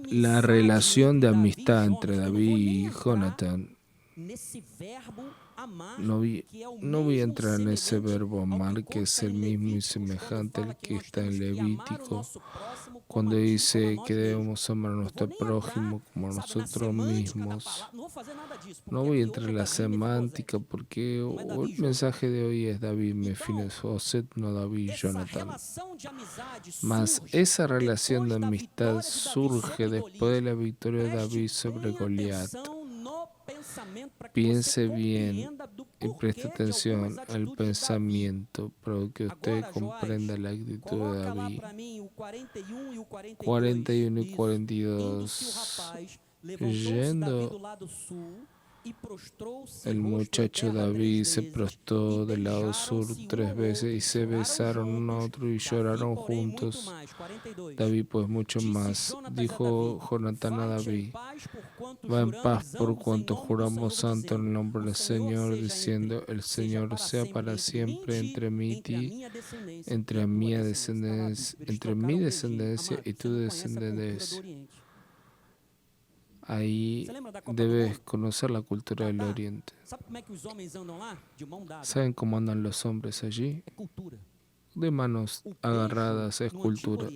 la relación de amistad entre David y Jonatán, no voy a entrar en ese verbo amar, que es el mismo y semejante al que está en Levítico, cuando dice que debemos amar a nuestro prójimo como a nosotros mismos. No voy a entrar en la semántica porque el mensaje de hoy es David, Mefiboset, no David, Jonatán. Mas esa relación de amistad surge después de la victoria de David sobre Goliat. Piense bien y preste atención al pensamiento para que usted comprenda la actitud de David. 41 y 42. Yendo, el muchacho David se prostró del lado sur 3 veces y se besaron uno a otro y lloraron juntos. David pues mucho más. Dijo Jonatán a David: va en paz por cuanto juramos santo en el nombre del Señor, diciendo: el Señor sea para siempre entre mí y ti, entre mi descendencia y tu descendencia. Ahí debes conocer la cultura del Oriente. ¿Saben cómo andan los hombres allí? De manos agarradas, es cultura.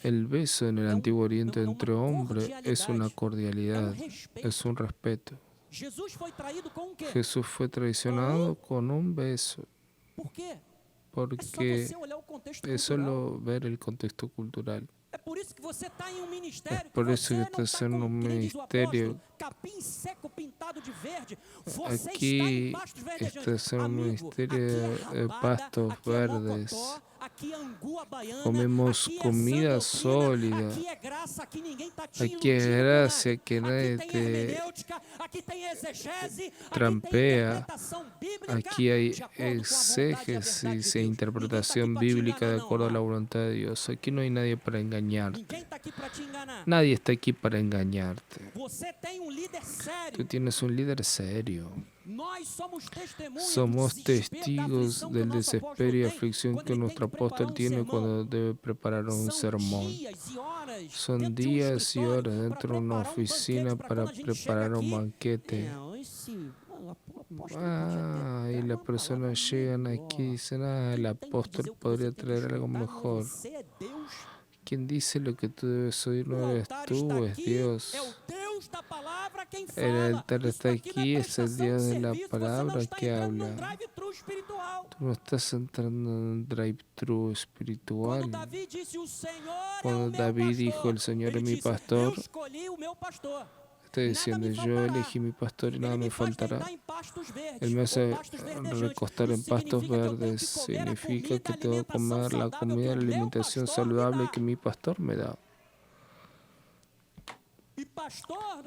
El beso en el Antiguo Oriente entre hombres es una cordialidad, es un respeto. Jesús fue traicionado con un beso. Porque es solo ver el contexto cultural. Es por eso que estás en un ministerio. Aquí estás en un ministerio de pastos verdes. Comemos comida sólida. Aquí es gracia, que nadie te trampea. Aquí hay exégesis e interpretación bíblica de acuerdo a la voluntad de Dios. Aquí no hay nadie para engañarte. Nadie está aquí para engañarte. Tú tienes un líder serio. Somos testigos del desespero y aflicción que nuestro apóstol tiene cuando debe preparar un sermón. Son días y horas dentro de una oficina para preparar un banquete. Y las personas llegan aquí y dicen: el apóstol podría traer algo mejor. Quien dice lo que tú debes oír no eres tú, es Dios. El altar está aquí, es el Dios de la palabra que habla. Tú no estás entrando en un drive-thru espiritual. Cuando David dijo: el Señor es mi pastor, está diciendo: yo elegí mi pastor y nada me faltará. Él me hace recostar en pastos verdes. Significa que tengo que comer la comida, la alimentación saludable que mi pastor me da.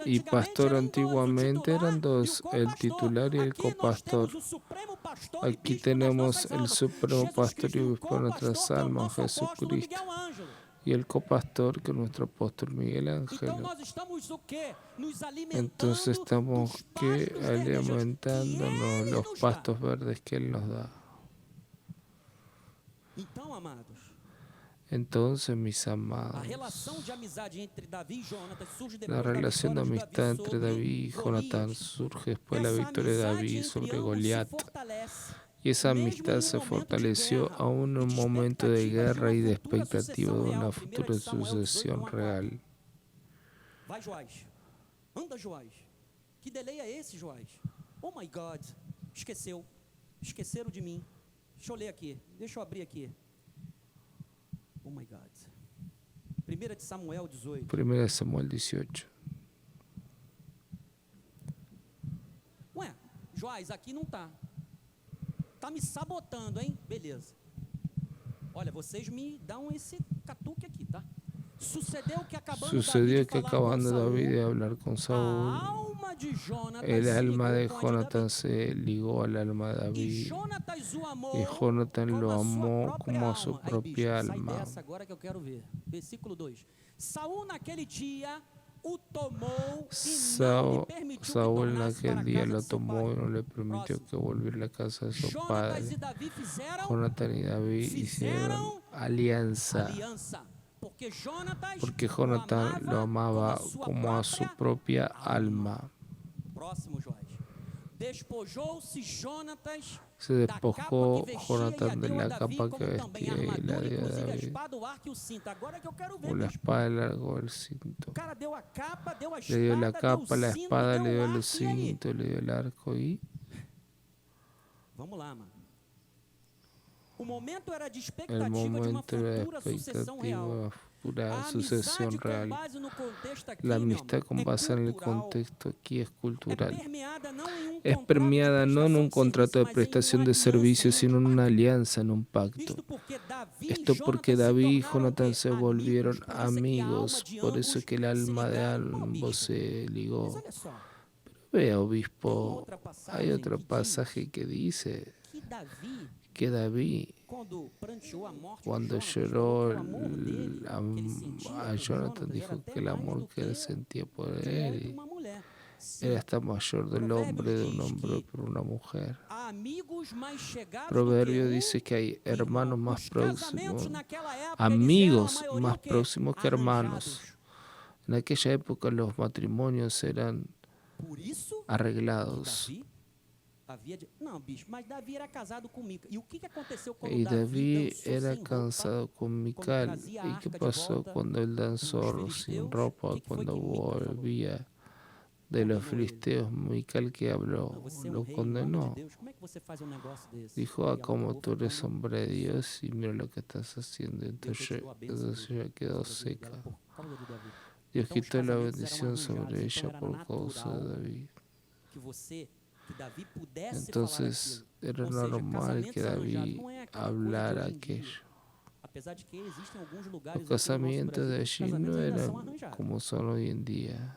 Y pastor antiguamente eran dos, el titular y el copastor. Aquí tenemos el supremo pastor y obispo de nuestras almas, Jesucristo. Y el copastor, que es nuestro apóstol Miguel Ángel. Entonces estamos alimentándonos los pastos verdes que Él nos da. Entonces, mis amados, la relación de amistad entre David y Jonatán surge después de la victoria de David sobre Goliat. Y esa amistad se fortaleció aún en un momento de guerra y de expectativa de una futura sucesión real. Vai, Joás. Anda, Joás. Que delay é esse, Joás? Oh my God. Esqueceu. Esqueceram de mim. Deixa eu ler aqui. Deixa eu abrir aqui. Oh my God. 1 de Samuel 18. 1 Samuel 18. Ué, Joás, aqui não tá. Tá me sabotando, hein? Beleza. Olha, vocês me dão esse catuque aqui, tá? Sucedió que acabando David de hablar con Saúl, el alma de Jonatán se ligó al alma de David y Jonatán lo amó como a su propia alma. Saúl en aquel día lo tomó y no le permitió que volviera a la casa de su padre. Jonatán y David hicieron alianza porque Jonatán lo amaba como a su propia alma. Se despojó Jonatán de la capa que vestía y la dio a David, con la espada, el arco, el cinto. Le dio la capa, la espada, le dio el cinto, le dio el arco y... Vamos lá, mano. El momento era de expectativa, pura sucesión real. La amistad con base en el contexto aquí es cultural. Es permeada no en un contrato de prestación de servicios, sino en una alianza, en un pacto. Esto porque David y Jonatán se volvieron amigos, por eso que el alma de ambos se ligó. Pero vea, obispo, hay otro pasaje que dice que David, cuando lloró a Jonathan, dijo que el amor que él sentía por él era hasta mayor del hombre, de un hombre por una mujer. Proverbio dice que hay hermanos más próximos, amigos más próximos que hermanos. En aquella época los matrimonios eran arreglados. Y David era casado con Mical. ¿Y qué pasó cuando él danzó sin ropa? Cuando volvía de los filisteos, Mical, que habló, lo condenó. Dijo: como tú eres hombre de Dios y mira lo que estás haciendo. Entonces ella quedó seca. Dios quitó la bendición sobre ella por causa de David. Entonces era normal que David hablara aquello. Los casamientos de allí no eran como son hoy en día.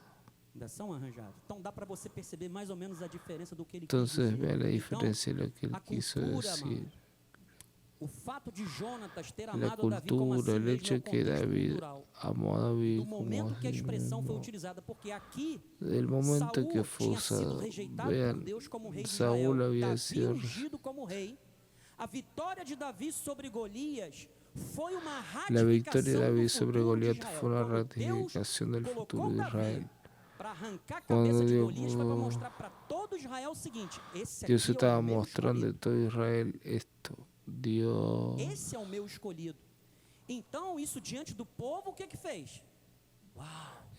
Entonces vea la diferencia de lo que él quiso decir. La cultura, el hecho de que David amó a David como a sí mismo. El momento que fue usado, vean, Saúl había sido la victoria de David sobre Goliat fue una ratificación del futuro de Israel. Cuando Dios estaba mostrando a todo Israel esto. Dios. Esse é o meu escolhido. Então, isso diante do povo, o que que fez? Uau.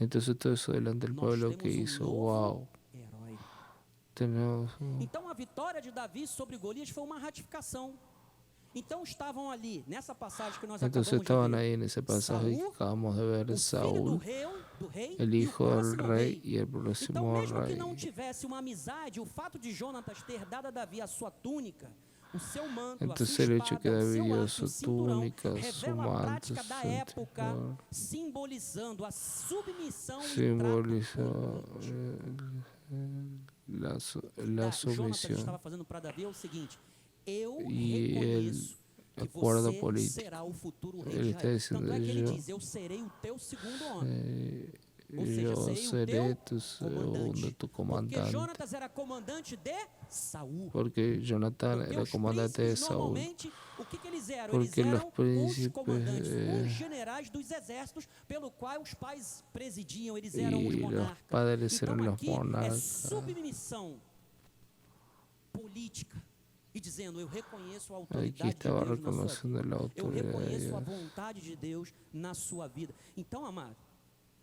Entonces todo eso delante del pueblo que hizo, wow. Então a vitória de Davi sobre Golias foi uma ratificação. Então estavam ali nessa passagem que nós Entonces estaban ahí en ese pasaje que acabamos de ver, Saúl, el hijo del rey y el próximo então, mesmo rey. que não tivesse uma amizade, o fato de Jonatas ter dado a Davi a sua túnica, o seu manto, Entonces a el sua hecho que espada, o David seu dio arco, su o cinturão, túnica, su revela a manto, prática da su época, cinturón, simbolizando a submissão simbolizó la Jonatas sumisión estava fazendo para Davi é o seguinte: eu y el reconheço que acuerdo você político. será o futuro rei Él de está Israel. diciendo: Tanto é que ele yo, diz: eu serei o teu segundo homem. Ou seja, yo serei o seré teu tu segundo, tu Porque comandante. Jonatas era comandante de Saúl. Porque Jonatán Porque era os comandante de príncipes, Saúl. normalmente, o que eles eram? Porque Eles los eram os príncipes, comandantes, os generais dos exércitos, pelo qual os pais presidiam, eles eram os y los monarcas. padres Então eran los aqui é monarcas. submissão política. E dizendo: eu reconheço a Aquí autoridade de estaba Deus na sua reconociendo vida. la Eu autoridad de reconheço a Dios. vontade de Deus na sua vida. Então, amado,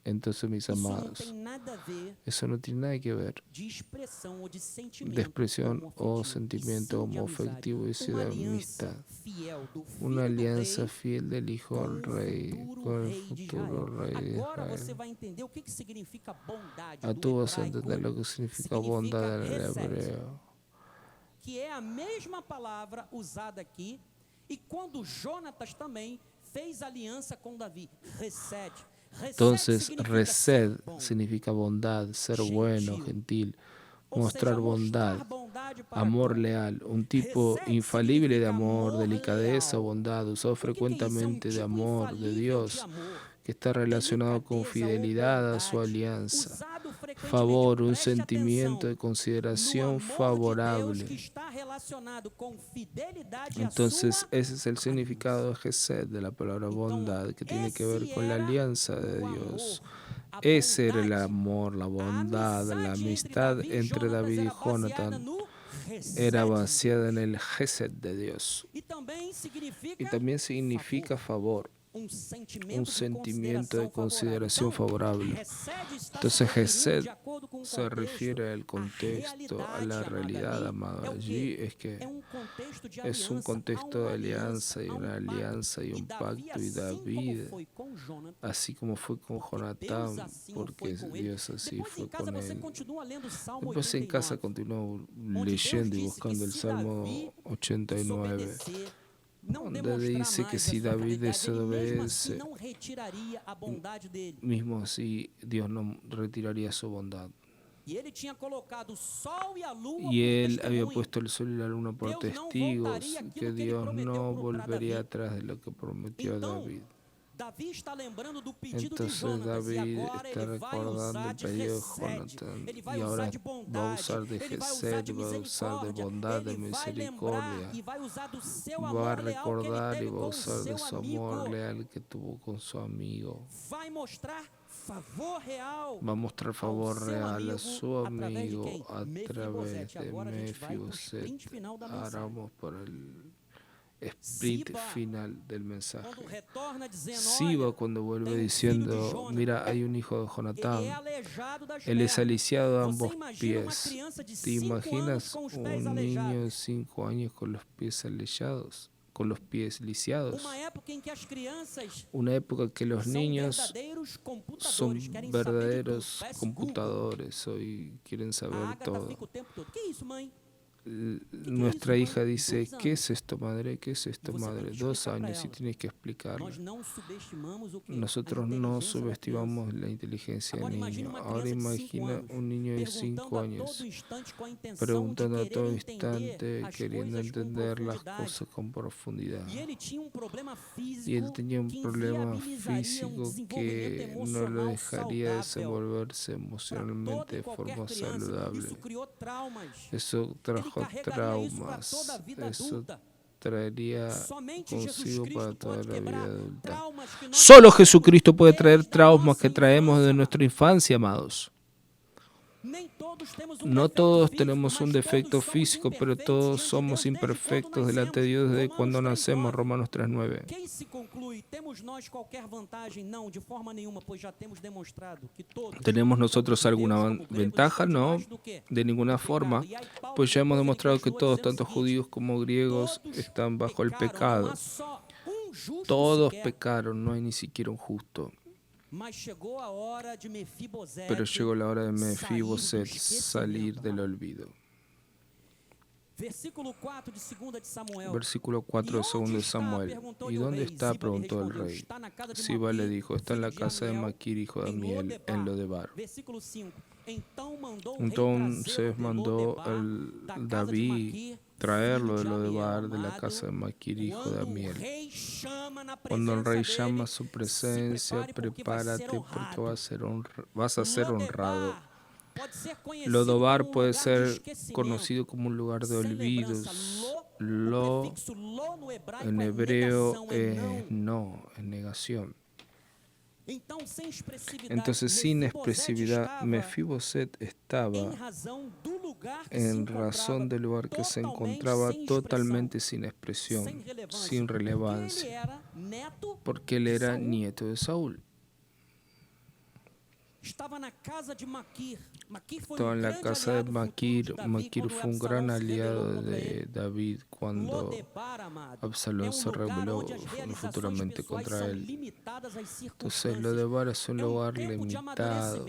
Entonces, mis Isso não amados, tem nada a ver eso no tiene nada que ver de expressão ou de de sentimento expresión o homoafetivo, e sentimiento sim de amizade. homoafectivo y sí Uma de aliança amistad. fiel do Una filho do alianza rei fiel del Hijo al Rey con el rei de futuro Israel. Rey de Agora você Israel. vai entender o que significa bondade A no tú vas a hebraico. entender lo que significa bondad en el hebreo, Que é a mesma palavra usada aqui, e quando Jonatas também fez aliança com Davi, Resed. Entonces, resed significa bondad, ser bueno, gentil, mostrar bondad, amor leal, un tipo infalible de amor, delicadeza, bondad, usado frecuentemente de amor de Dios, que está relacionado con fidelidad a su alianza, favor, un sentimiento de consideración favorable. Entonces, ese es el significado de Gesed, de la palabra bondad, que tiene que ver con la alianza de Dios. Ese era el amor, la bondad, la amistad entre David y Jonathan. Era basada en el Gesed de Dios. Y también significa favor, un sentimiento de consideración favorable. Entonces, Gesed se refiere al contexto, a la realidad, amado. Allí es que es un contexto de alianza y una alianza y un pacto. Y David, así como fue con Jonatán, porque Dios así fue con él. Después en casa continuó leyendo y buscando el Salmo 89, donde dice que si David desobedece, mismo así Dios no retiraría su bondad. Y él había puesto el sol y la luna por testigos, que Dios no volvería atrás de lo que prometió a David. Entonces David está recordando el pedido de Jonatán y ahora va a usar de Gesed, va a usar de bondad, de misericordia, va a recordar y va a usar de su amor leal que tuvo con su amigo. Va a mostrar favor real a su amigo a través de Mefiboset. Ahora vamos por el sprint final del mensaje. Siba cuando vuelve diciendo, mira, hay un hijo de Jonatán, él es aliciado de ambos pies. ¿Te imaginas un niño de 5 años con los pies alisados? Con los pies lisiados. Una época en que los niños son verdaderos computadores, hoy quieren saber todo. Nuestra hija dice, ¿qué es esto, madre? ¿Qué es esto, madre? 2 años y tienes que explicarle. Nosotros no subestimamos la inteligencia del niño. Ahora imagina un niño de 5 años preguntando a todo instante, queriendo entender las cosas con profundidad. Y él tenía un problema físico que no lo dejaría desenvolverse emocionalmente de forma saludable. Eso trajo traumas, eso traería consigo para toda la vida adulta. Solo Jesucristo puede traer traumas que traemos de nuestra infancia, amados. No todos tenemos un defecto físico, pero todos somos imperfectos delante de Dios desde cuando nacemos. Romanos 3:9. ¿Tenemos nosotros alguna ventaja? No, de ninguna forma, pues ya hemos demostrado que todos, tanto judíos como griegos, están bajo el pecado. Todos pecaron, no hay ni siquiera un justo. Pero llegó la hora de Mefiboset salir del olvido. Versículo 4 de 2 de Samuel. ¿Y dónde está?, preguntó el rey. Siba le dijo, está en la casa de Maquir, hijo de Amiel, en Lodebar. Entonces mandó el David traerlo de Lodebar, de la casa de Maquir, hijo de Amiel. Cuando el rey llama a su presencia, prepárate porque vas a ser honrado. Lodebar puede ser conocido como un lugar de olvidos. Lo en hebreo es no, es negación. Entonces, sin expresividad, Mefiboset estaba en razón del lugar que se encontraba totalmente sin expresión, sin relevancia, porque él era nieto de Saúl. estaba en la casa de Maquir. Estaba en la casa de Maquir. Maquir fue un gran aliado de David cuando Absalón se rebeló futuramente contra él. Entonces, Lodebar es un lugar limitado,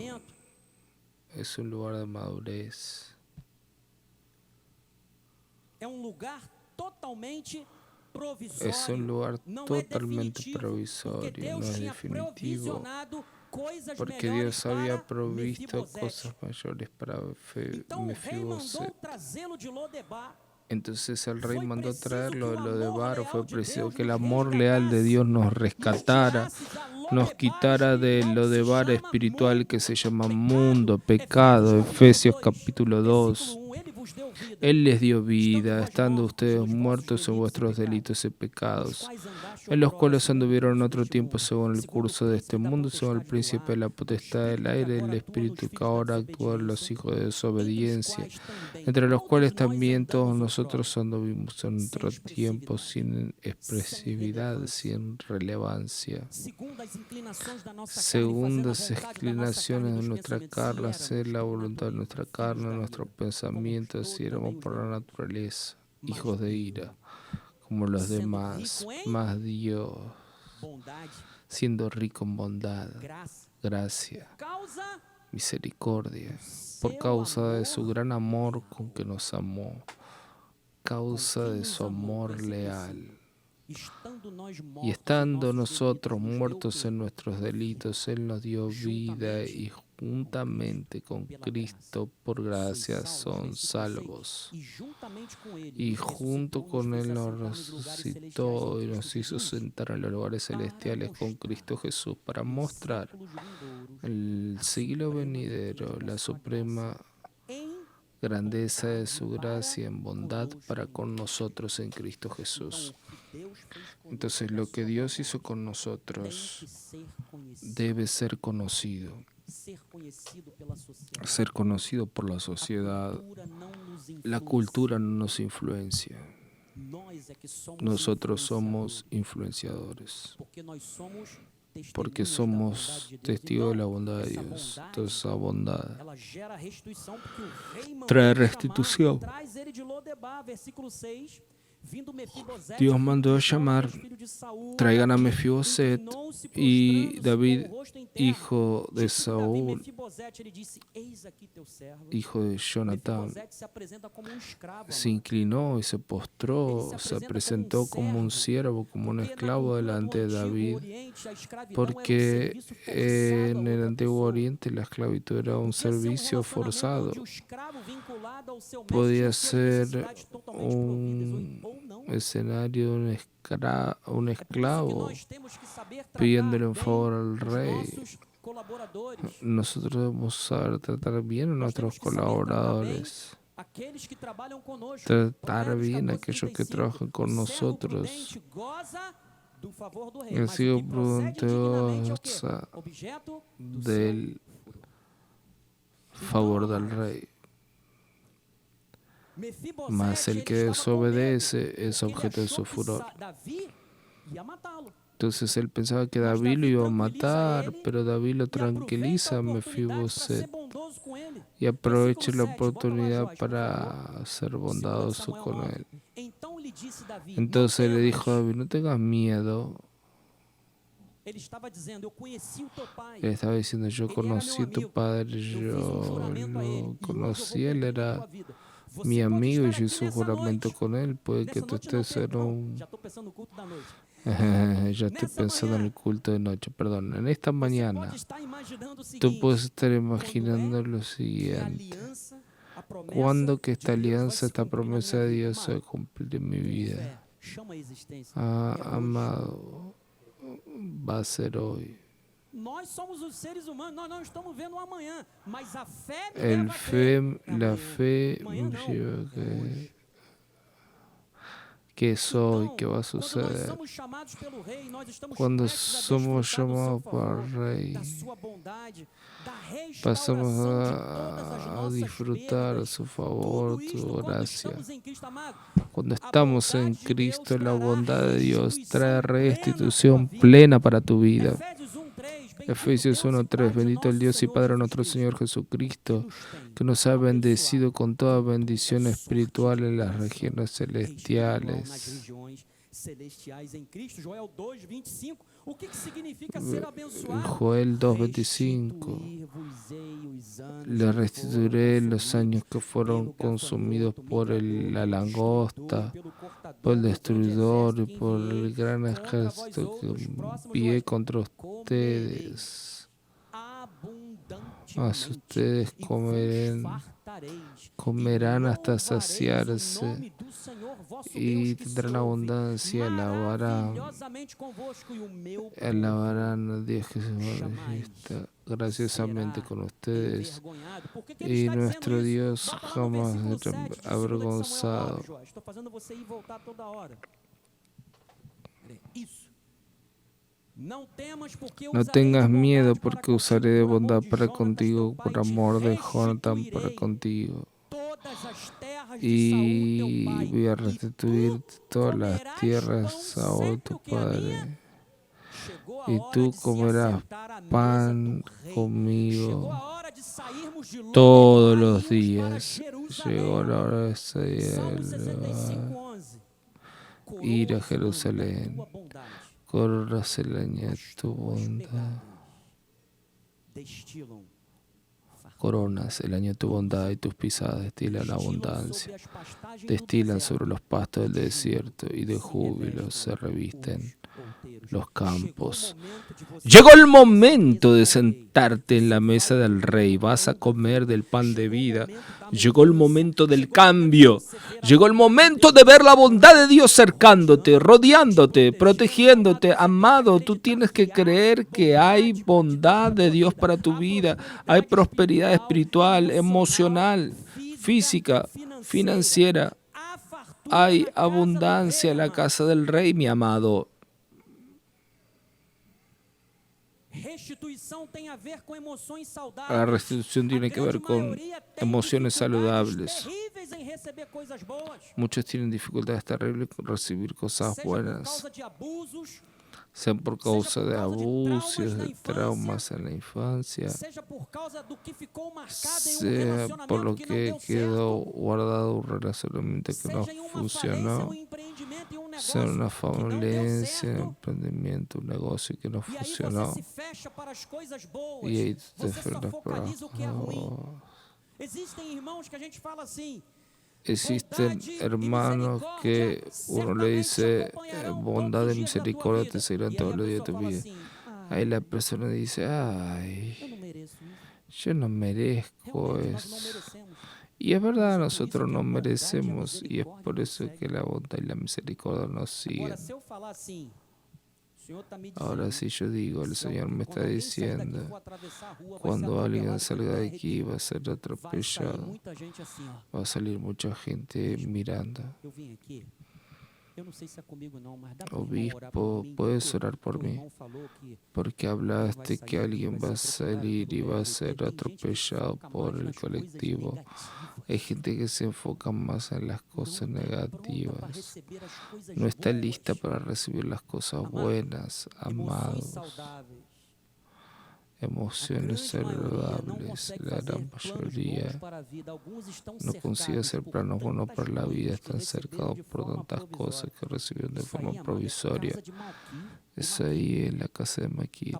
es un lugar de madurez. Es un lugar totalmente provisorio, no es definitivo, porque Dios había provisto cosas mayores para Mefiboset. Entonces el rey mandó traerlo de Lodebar. Fue preciso que el amor leal de Dios nos rescatara, nos quitara del Lodebar espiritual que se llama mundo, pecado. Efesios capítulo 2. Él les dio vida, estando ustedes muertos en vuestros delitos y pecados, en los cuales anduvieron en otro tiempo según el curso de este mundo, según el príncipe de la potestad del aire, el espíritu que ahora actúa en los hijos de desobediencia, entre los cuales también todos nosotros anduvimos en otro tiempo sin expresividad, sin relevancia, según las inclinaciones de nuestra carne, hacer la voluntad de nuestra carne, nuestros pensamientos, y éramos por la naturaleza hijos de ira, como los demás, mas Dios, siendo rico en bondad, gracia, misericordia, por causa de su gran amor con que nos amó, causa de su amor leal. Y estando nosotros muertos en nuestros delitos, Él nos dio vida, y juntamente con Cristo por gracia son salvos. Y junto con Él nos resucitó y nos hizo sentar en los lugares celestiales con Cristo Jesús, para mostrar el siglo venidero la suprema grandeza de su gracia en bondad para con nosotros en Cristo Jesús. Entonces, lo que Dios hizo con nosotros debe ser conocido por la sociedad. La cultura no nos influencia. Nosotros somos influenciadores, porque somos testigos de la bondad de Dios. Entonces, esa bondad trae restitución. Dios mandó llamar, traigan a Mefiboset, y David, hijo de Saúl, hijo de Jonatán, se inclinó y se postró, se presentó como un siervo, como un esclavo delante de David, porque en el Antiguo Oriente la esclavitud era un servicio forzado. Podía ser un escenario de un esclavo pidiéndole un favor al rey. Nosotros debemos saber tratar bien a nuestros colaboradores, tratar bien a aquellos que trabajan con nosotros. El sigo goza del favor del rey. Mas el que desobedece es objeto de su furor. Entonces él pensaba que David lo iba a matar, pero David lo tranquiliza a Mefiboset y aprovecha la oportunidad para ser bondadoso con él. Entonces le dijo a David: no tengas miedo. Él estaba diciendo: yo conocí a tu padre, yo lo conocí, él era mi amigo y yo hice un juramento con él. Puede que tú estés en un... Ya estoy pensando en el culto de noche, perdón. En esta mañana tú puedes estar imaginando lo siguiente: ¿cuándo que esta alianza, esta promesa de Dios se va a cumplir en mi vida? Amado, va a ser hoy. La fe me lleva que soy, que va a suceder. Cuando somos llamados por el Rey, pasamos a disfrutar su favor, su gracia. Cuando estamos en Cristo, la bondad de Dios trae restitución plena para tu vida. Efesios 1:3. Bendito el Dios y Padre nuestro Señor Jesucristo, que nos ha bendecido con toda bendición espiritual en las regiones celestiales. Joel 2:25. Le restituiré los años que fueron consumidos por la langosta, por el destruidor y por el gran ejército que envié contra ustedes. Mas ustedes comerán hasta saciarse y tendrán abundancia, alabarán a Dios que se manifiesta graciosamente con ustedes, y nuestro Dios jamás será avergonzado. No tengas miedo, porque usaré de bondad para contigo, por amor de Jonatán para contigo. Y voy a restituir todas las tierras a Saúl tu padre. Y tú comerás pan conmigo todos los días. Llegó la hora de ir a Jerusalén. Coronas el año de tu bondad. Coronas el año de tu bondad y tus pisadas destilan abundancia. Destilan sobre los pastos del desierto y de júbilo se revisten los campos. Llegó el momento de sentarte en la mesa del rey. Vas a comer del pan de vida. Llegó el momento del cambio. Llegó el momento de ver la bondad de Dios cercándote, rodeándote, protegiéndote. Amado, tú tienes que creer que hay bondad de Dios para tu vida. Hay prosperidad espiritual, emocional, física, financiera. Hay abundancia en la casa del rey, mi amado. La restitución tiene que ver con emociones saludables. Muchos tienen dificultades terribles con recibir cosas buenas, sean por causa de abusos, de traumas en la infancia, sea por lo que quedó guardado un relacionamiento que no funcionó, sea una falencia, un emprendimiento, un negocio que no funcionó, y ahí te frenas para abajo. Existen hermanos que uno le dice bondad y misericordia te seguirán todos los días de tu vida. Ahí la persona dice, ay, yo no merezco eso. Y es verdad, nosotros no merecemos, y es por eso que la bondad y la misericordia nos siguen. Ahora sí, yo digo, el Señor me está diciendo, cuando alguien salga de aquí va a ser atropellado, va a salir mucha gente mirando. Obispo, ¿puedes orar por mí? Porque hablaste que alguien va a salir y va a ser atropellado por el colectivo. Hay gente que se enfoca más en las cosas negativas. No está lista para recibir las cosas buenas, amados. Emociones saludables. La gran mayoría no consigue hacer planos buenos para la vida. Están cercados por tantas cosas que reciben de forma provisoria. Es ahí en la casa de Maquir.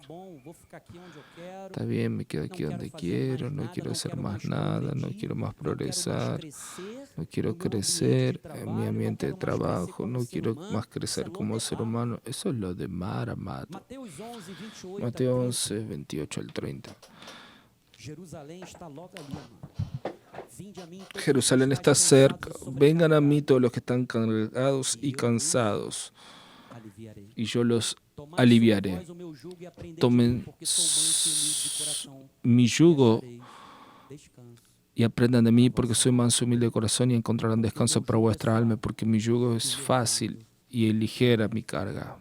Está bien, me quedo aquí donde quiero, no quiero hacer más nada, no quiero más progresar, no quiero crecer en mi ambiente de trabajo, no quiero más crecer como ser humano. Eso es lo de Mara, amado. Mateo 11, 28 al 30. Jerusalén está cerca. Vengan a mí todos los que están cargados y cansados, y yo los aliviaré. Tomen mi yugo y aprendan de mí, porque soy manso y humilde de corazón, y encontrarán descanso para vuestra alma, porque mi yugo es fácil y ligera mi carga.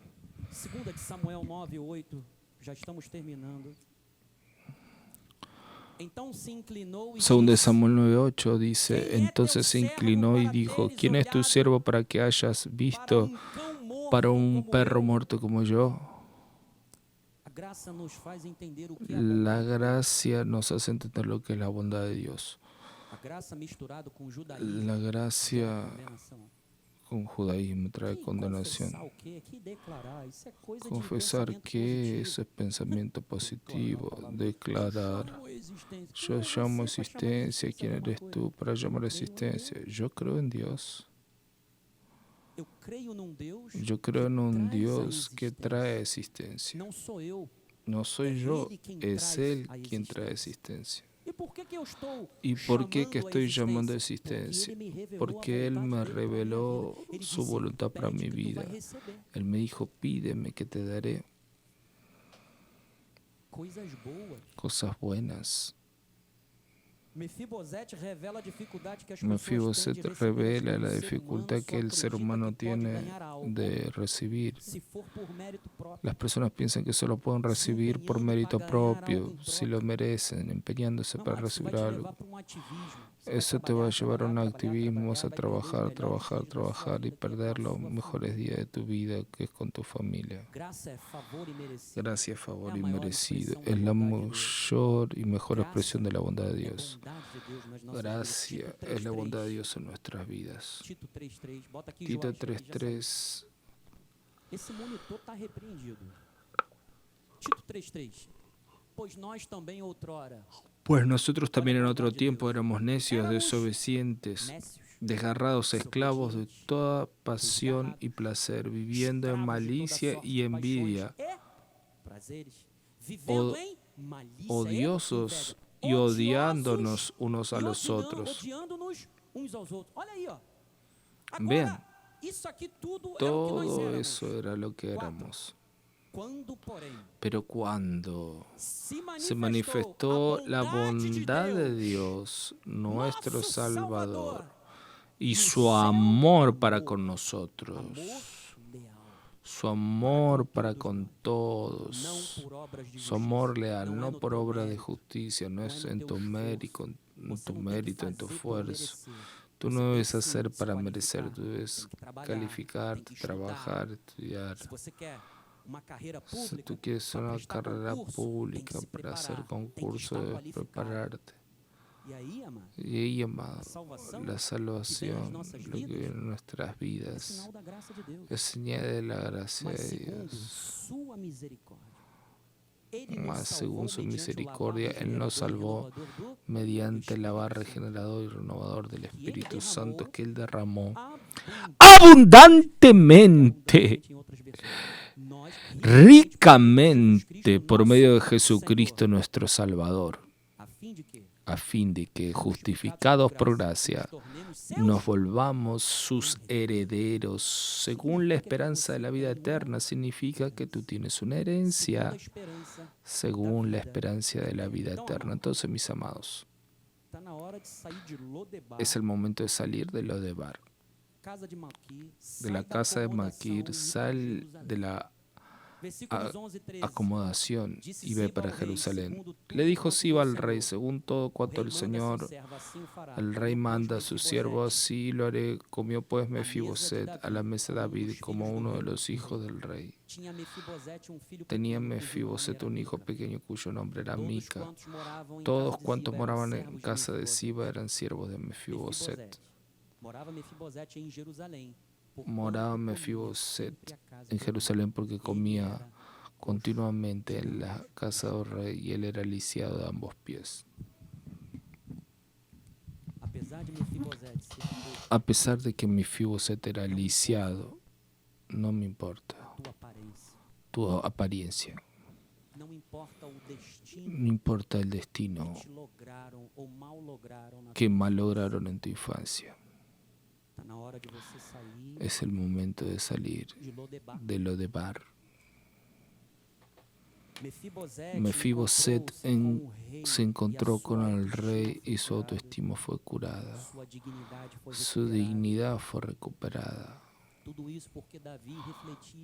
Segunda de Samuel 9:8 dice, entonces se inclinó y dijo, ¿quién es tu siervo para que hayas visto para un perro muerto como yo? La gracia nos hace entender lo que es la bondad de Dios. La gracia con judaísmo trae condenación. Confesar que eso es pensamiento positivo, declarar, yo llamo existencia, ¿quién eres tú para llamar existencia? Yo creo en Dios. Yo creo en un Dios que trae existencia. No soy yo, es Él quien trae existencia. ¿Y por qué que estoy llamando existencia? Porque Él me reveló su voluntad para mi vida. Él me dijo, pídeme que te daré cosas buenas. Mefiboset revela la dificultad que el ser humano tiene de recibir. Las personas piensan que solo pueden recibir por mérito propio, si lo merecen, empeñándose para recibir algo. Eso te va a llevar a un activismo, vas a trabajar y perder los mejores días de tu vida, que es con tu familia. Gracia, favor y merecido. Es la mayor y mejor expresión de la bondad de Dios. Gracia es la bondad de Dios en nuestras vidas. Tito 3:3. Esse monitor está repreendido. Tito 3:3. Pues nosotros también en otro tiempo éramos necios, desobedientes, desgarrados, esclavos de toda pasión y placer, viviendo en malicia y envidia, odiosos y odiándonos unos a los otros. Vean, todo eso era lo que éramos. Pero cuando se manifestó la bondad de Dios, nuestro Salvador, y su amor para con nosotros, su amor para con todos, su amor leal, no por obra de justicia, no es en tu mérito, en tu esfuerzo. Tú no debes hacer para merecer, tú debes calificarte, trabajar, estudiar. Si tú quieres una carrera pública para hacer concurso, debes prepararte. Y ahí, amado, la salvación, lo que viene en nuestras vidas, es señal de la gracia de Dios. Mas según su misericordia, Él nos salvó mediante el lavar regenerador y renovador del Espíritu Santo que Él derramó abundantemente, ricamente, por medio de Jesucristo nuestro Salvador, a fin de que, justificados por gracia, nos volvamos sus herederos según la esperanza de la vida eterna. Significa que tú tienes una herencia según la esperanza de la vida eterna. Entonces, mis amados, es el momento de salir de Lodebar, de la casa de Maquir, sal de la acomodación y ve para Jerusalén. Le dijo Siba al rey, según todo cuanto el Señor, el rey manda a su siervo, así lo haré. Comió pues Mefiboset a la mesa de David como uno de los hijos del rey. Tenía Mefiboset un hijo pequeño cuyo nombre era Mica. Todos cuantos moraban en casa de Siba eran siervos de Mefiboset. Moraba Mefiboset en Jerusalén porque comía continuamente en la casa del rey y él era lisiado de ambos pies. A pesar de que Mefiboset era lisiado, no me importa tu apariencia. No importa el destino que mal lograron en tu infancia. Es el momento de salir de Lodebar. Mefiboset se encontró con el rey y su autoestima fue curada. Su dignidad fue recuperada.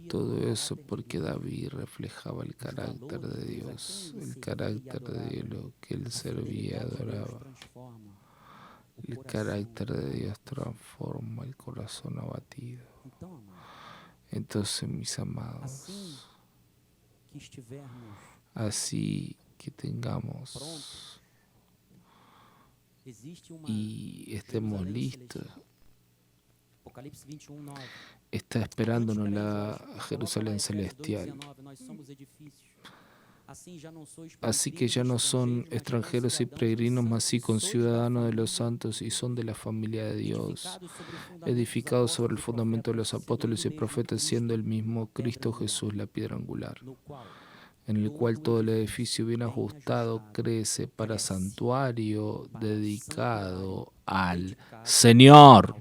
Todo eso porque David reflejaba el carácter de Dios, el carácter de Dios, lo que él servía y adoraba. El carácter de Dios transforma el corazón abatido. Entonces, mis amados, así que tengamos y estemos listos. Está esperándonos la Jerusalén celestial. Así que ya no son extranjeros y peregrinos, mas sí conciudadanos de los santos y son de la familia de Dios, edificados sobre el fundamento de los apóstoles y profetas, siendo el mismo Cristo Jesús la piedra angular, en el cual todo el edificio bien ajustado crece para santuario dedicado al Señor,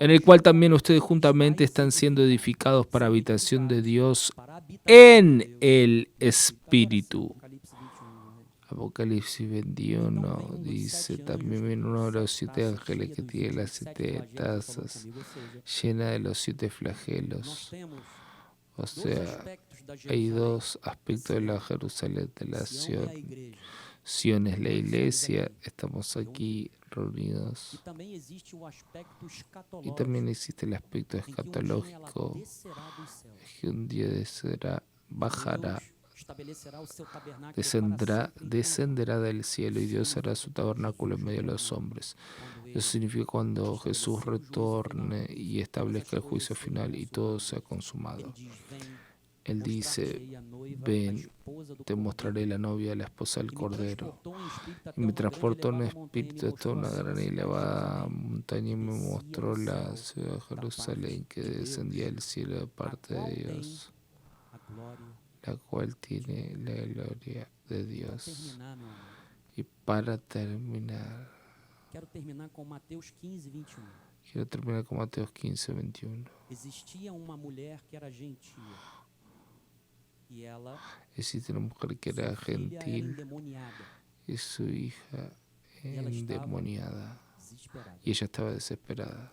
en el cual también ustedes juntamente están siendo edificados para habitación de Dios en el Espíritu. Apocalipsis 21 dice también uno de los 7 ángeles que tiene las 7 tazas llena de los 7 flagelos. O sea, hay 2 aspectos de la Jerusalén de la Sion. Sion es la iglesia, estamos aquí reunidos. Y también existe el aspecto escatológico, que un día bajará, descenderá del cielo y Dios hará su tabernáculo en medio de los hombres. Eso significa cuando Jesús retorne y establezca el juicio final y todo sea consumado. Él dice, ven, te mostraré la novia, la esposa del Cordero. Y me transportó en espíritu hasta una gran y elevada montaña y me mostró la ciudad de Jerusalén que descendía del cielo de parte de Dios, la cual tiene la gloria de Dios. Y para terminar, quiero terminar con Mateos 15, 21. Existía una mujer que era gentil. Existe una mujer que era gentil y su hija endemoniada. Y ella estaba desesperada.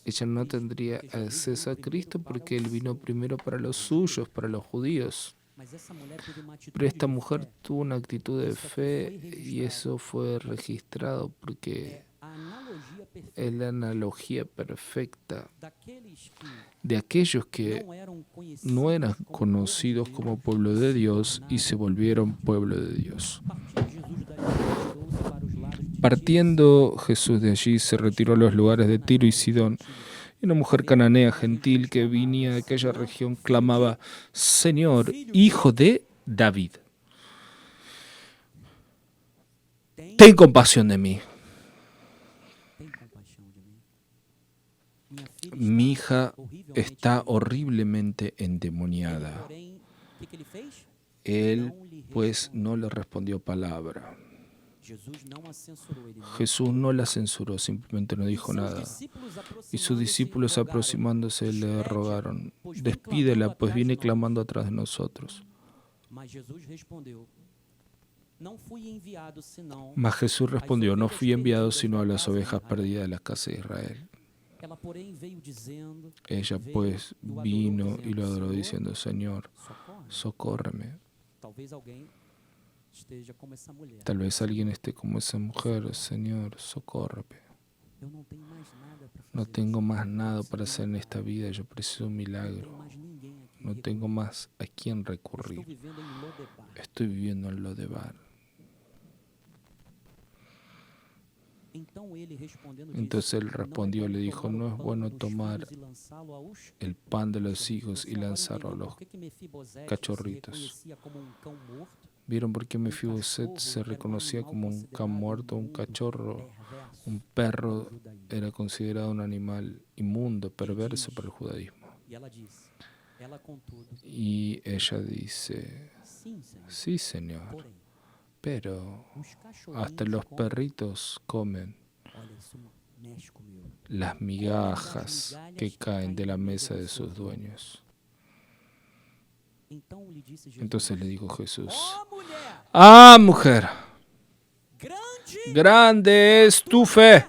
Ella no tendría acceso a Cristo porque Él vino primero para los suyos, para los judíos. Pero esta mujer tuvo una actitud de fe y eso fue registrado porque es la analogía perfecta de aquellos que no eran conocidos como pueblo de Dios y se volvieron pueblo de Dios. Partiendo Jesús de allí, se retiró a los lugares de Tiro y Sidón. Y una mujer cananea gentil que venía de aquella región clamaba, Señor, hijo de David, ten compasión de mí. Mi hija está horriblemente endemoniada. Él, pues, no le respondió palabra. Jesús no la censuró, simplemente no dijo nada. Y sus discípulos aproximándose le rogaron, despídela, pues viene clamando atrás de nosotros. Mas Jesús respondió, no fui enviado sino a las ovejas perdidas de la casa de Israel. Ella pues vino y lo adoró diciendo, Señor, socórreme. Tal vez alguien esté como esa mujer, Señor, socórreme. No tengo más nada para hacer en esta vida, yo preciso un milagro. No tengo más a quién recurrir. Estoy viviendo en Lodebar. Entonces él respondió, le dijo, no es bueno tomar el pan de los hijos y lanzarlo a los cachorritos. ¿Vieron por qué Mefiboset se reconocía como un can muerto, un cachorro? Un perro era considerado un animal inmundo, perverso para el judaísmo. Y ella dice, sí, Señor, pero hasta los perritos comen las migajas que caen de la mesa de sus dueños. Entonces le dijo Jesús, mujer, grande es tu fe.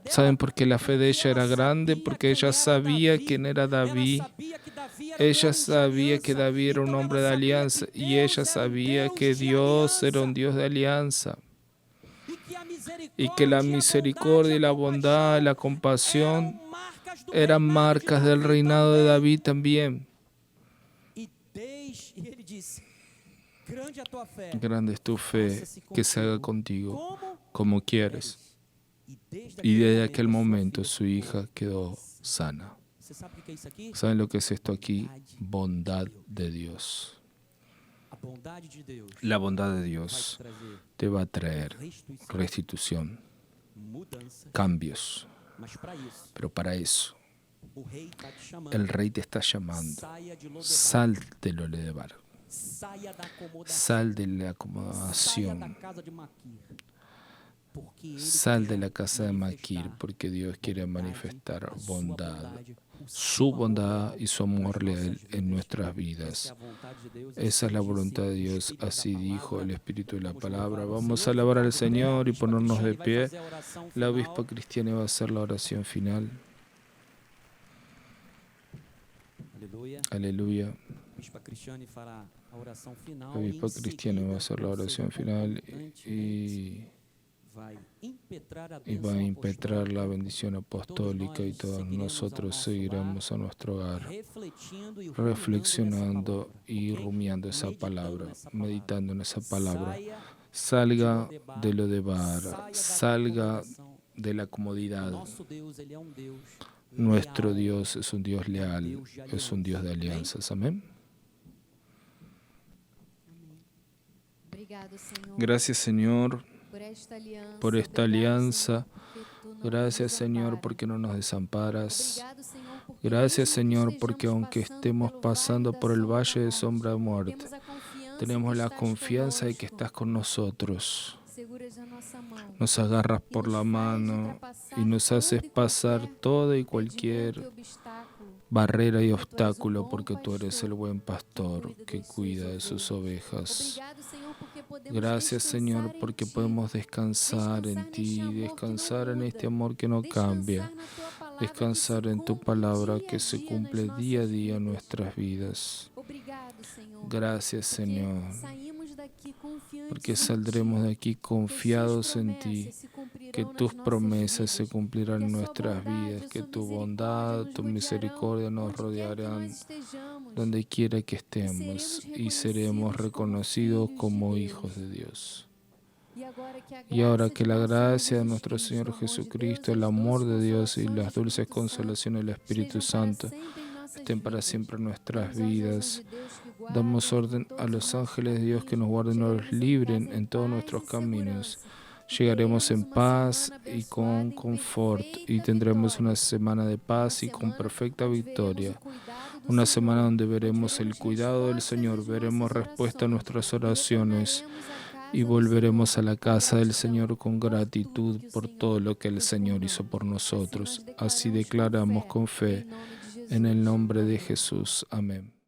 ¿Saben por qué la fe de ella era grande? Porque ella sabía quién era David. Ella sabía que David era un hombre de alianza y ella sabía que Dios era un Dios de alianza. Y que la misericordia y la bondad, la compasión eran marcas del reinado de David también. Grande es tu fe, que se haga contigo como quieres. Y desde aquel momento su hija quedó sana. ¿Saben lo que es esto aquí? Bondad de Dios. La bondad de Dios te va a traer restitución, cambios. Pero para eso, el rey te está llamando. Sal de Lodebar. Sal de la acomodación. Sal de la casa de Maquir, porque Dios quiere manifestar bondad, su bondad y su amor leal en nuestras vidas. Esa es la voluntad de Dios, así dijo el Espíritu de la Palabra. Vamos a alabar al Señor y ponernos de pie. La obispa Cristiane va a hacer la oración final. Aleluya. La obispa Cristiane va a hacer la oración final y va a impetrar la bendición apostólica y todos nosotros seguiremos a nuestro hogar reflexionando y rumiando esa palabra, meditando en esa palabra. Salga de Lodebar, salga de la comodidad. Nuestro Dios es un Dios leal, es un Dios de alianzas. Amén. Gracias, Señor, por esta alianza. Gracias, Señor, porque no nos desamparas. Gracias, Señor, porque aunque estemos pasando por el valle de sombra de muerte, tenemos la confianza de que estás con nosotros. Nos agarras por la mano y nos haces pasar toda y cualquier barrera y obstáculo, porque tú eres el buen pastor que cuida de sus ovejas. Gracias, Señor, porque podemos descansar en ti, descansar en este amor que no cambia, descansar en tu palabra que se cumple día a día en nuestras vidas. Gracias, Señor, porque saldremos de aquí confiados en ti, que tus promesas se cumplirán en nuestras vidas, que tu bondad, tu misericordia nos rodearán donde quiera que estemos y seremos reconocidos como hijos de Dios. Y ahora que la gracia de nuestro Señor Jesucristo, el amor de Dios y las dulces consolaciones del Espíritu Santo estén para siempre en nuestras vidas. Damos orden a los ángeles de Dios que nos guarden y nos libren en todos nuestros caminos. Llegaremos en paz y con confort y tendremos una semana de paz y con perfecta victoria. Una semana donde veremos el cuidado del Señor, veremos respuesta a nuestras oraciones y volveremos a la casa del Señor con gratitud por todo lo que el Señor hizo por nosotros. Así declaramos con fe en el nombre de Jesús. Amén.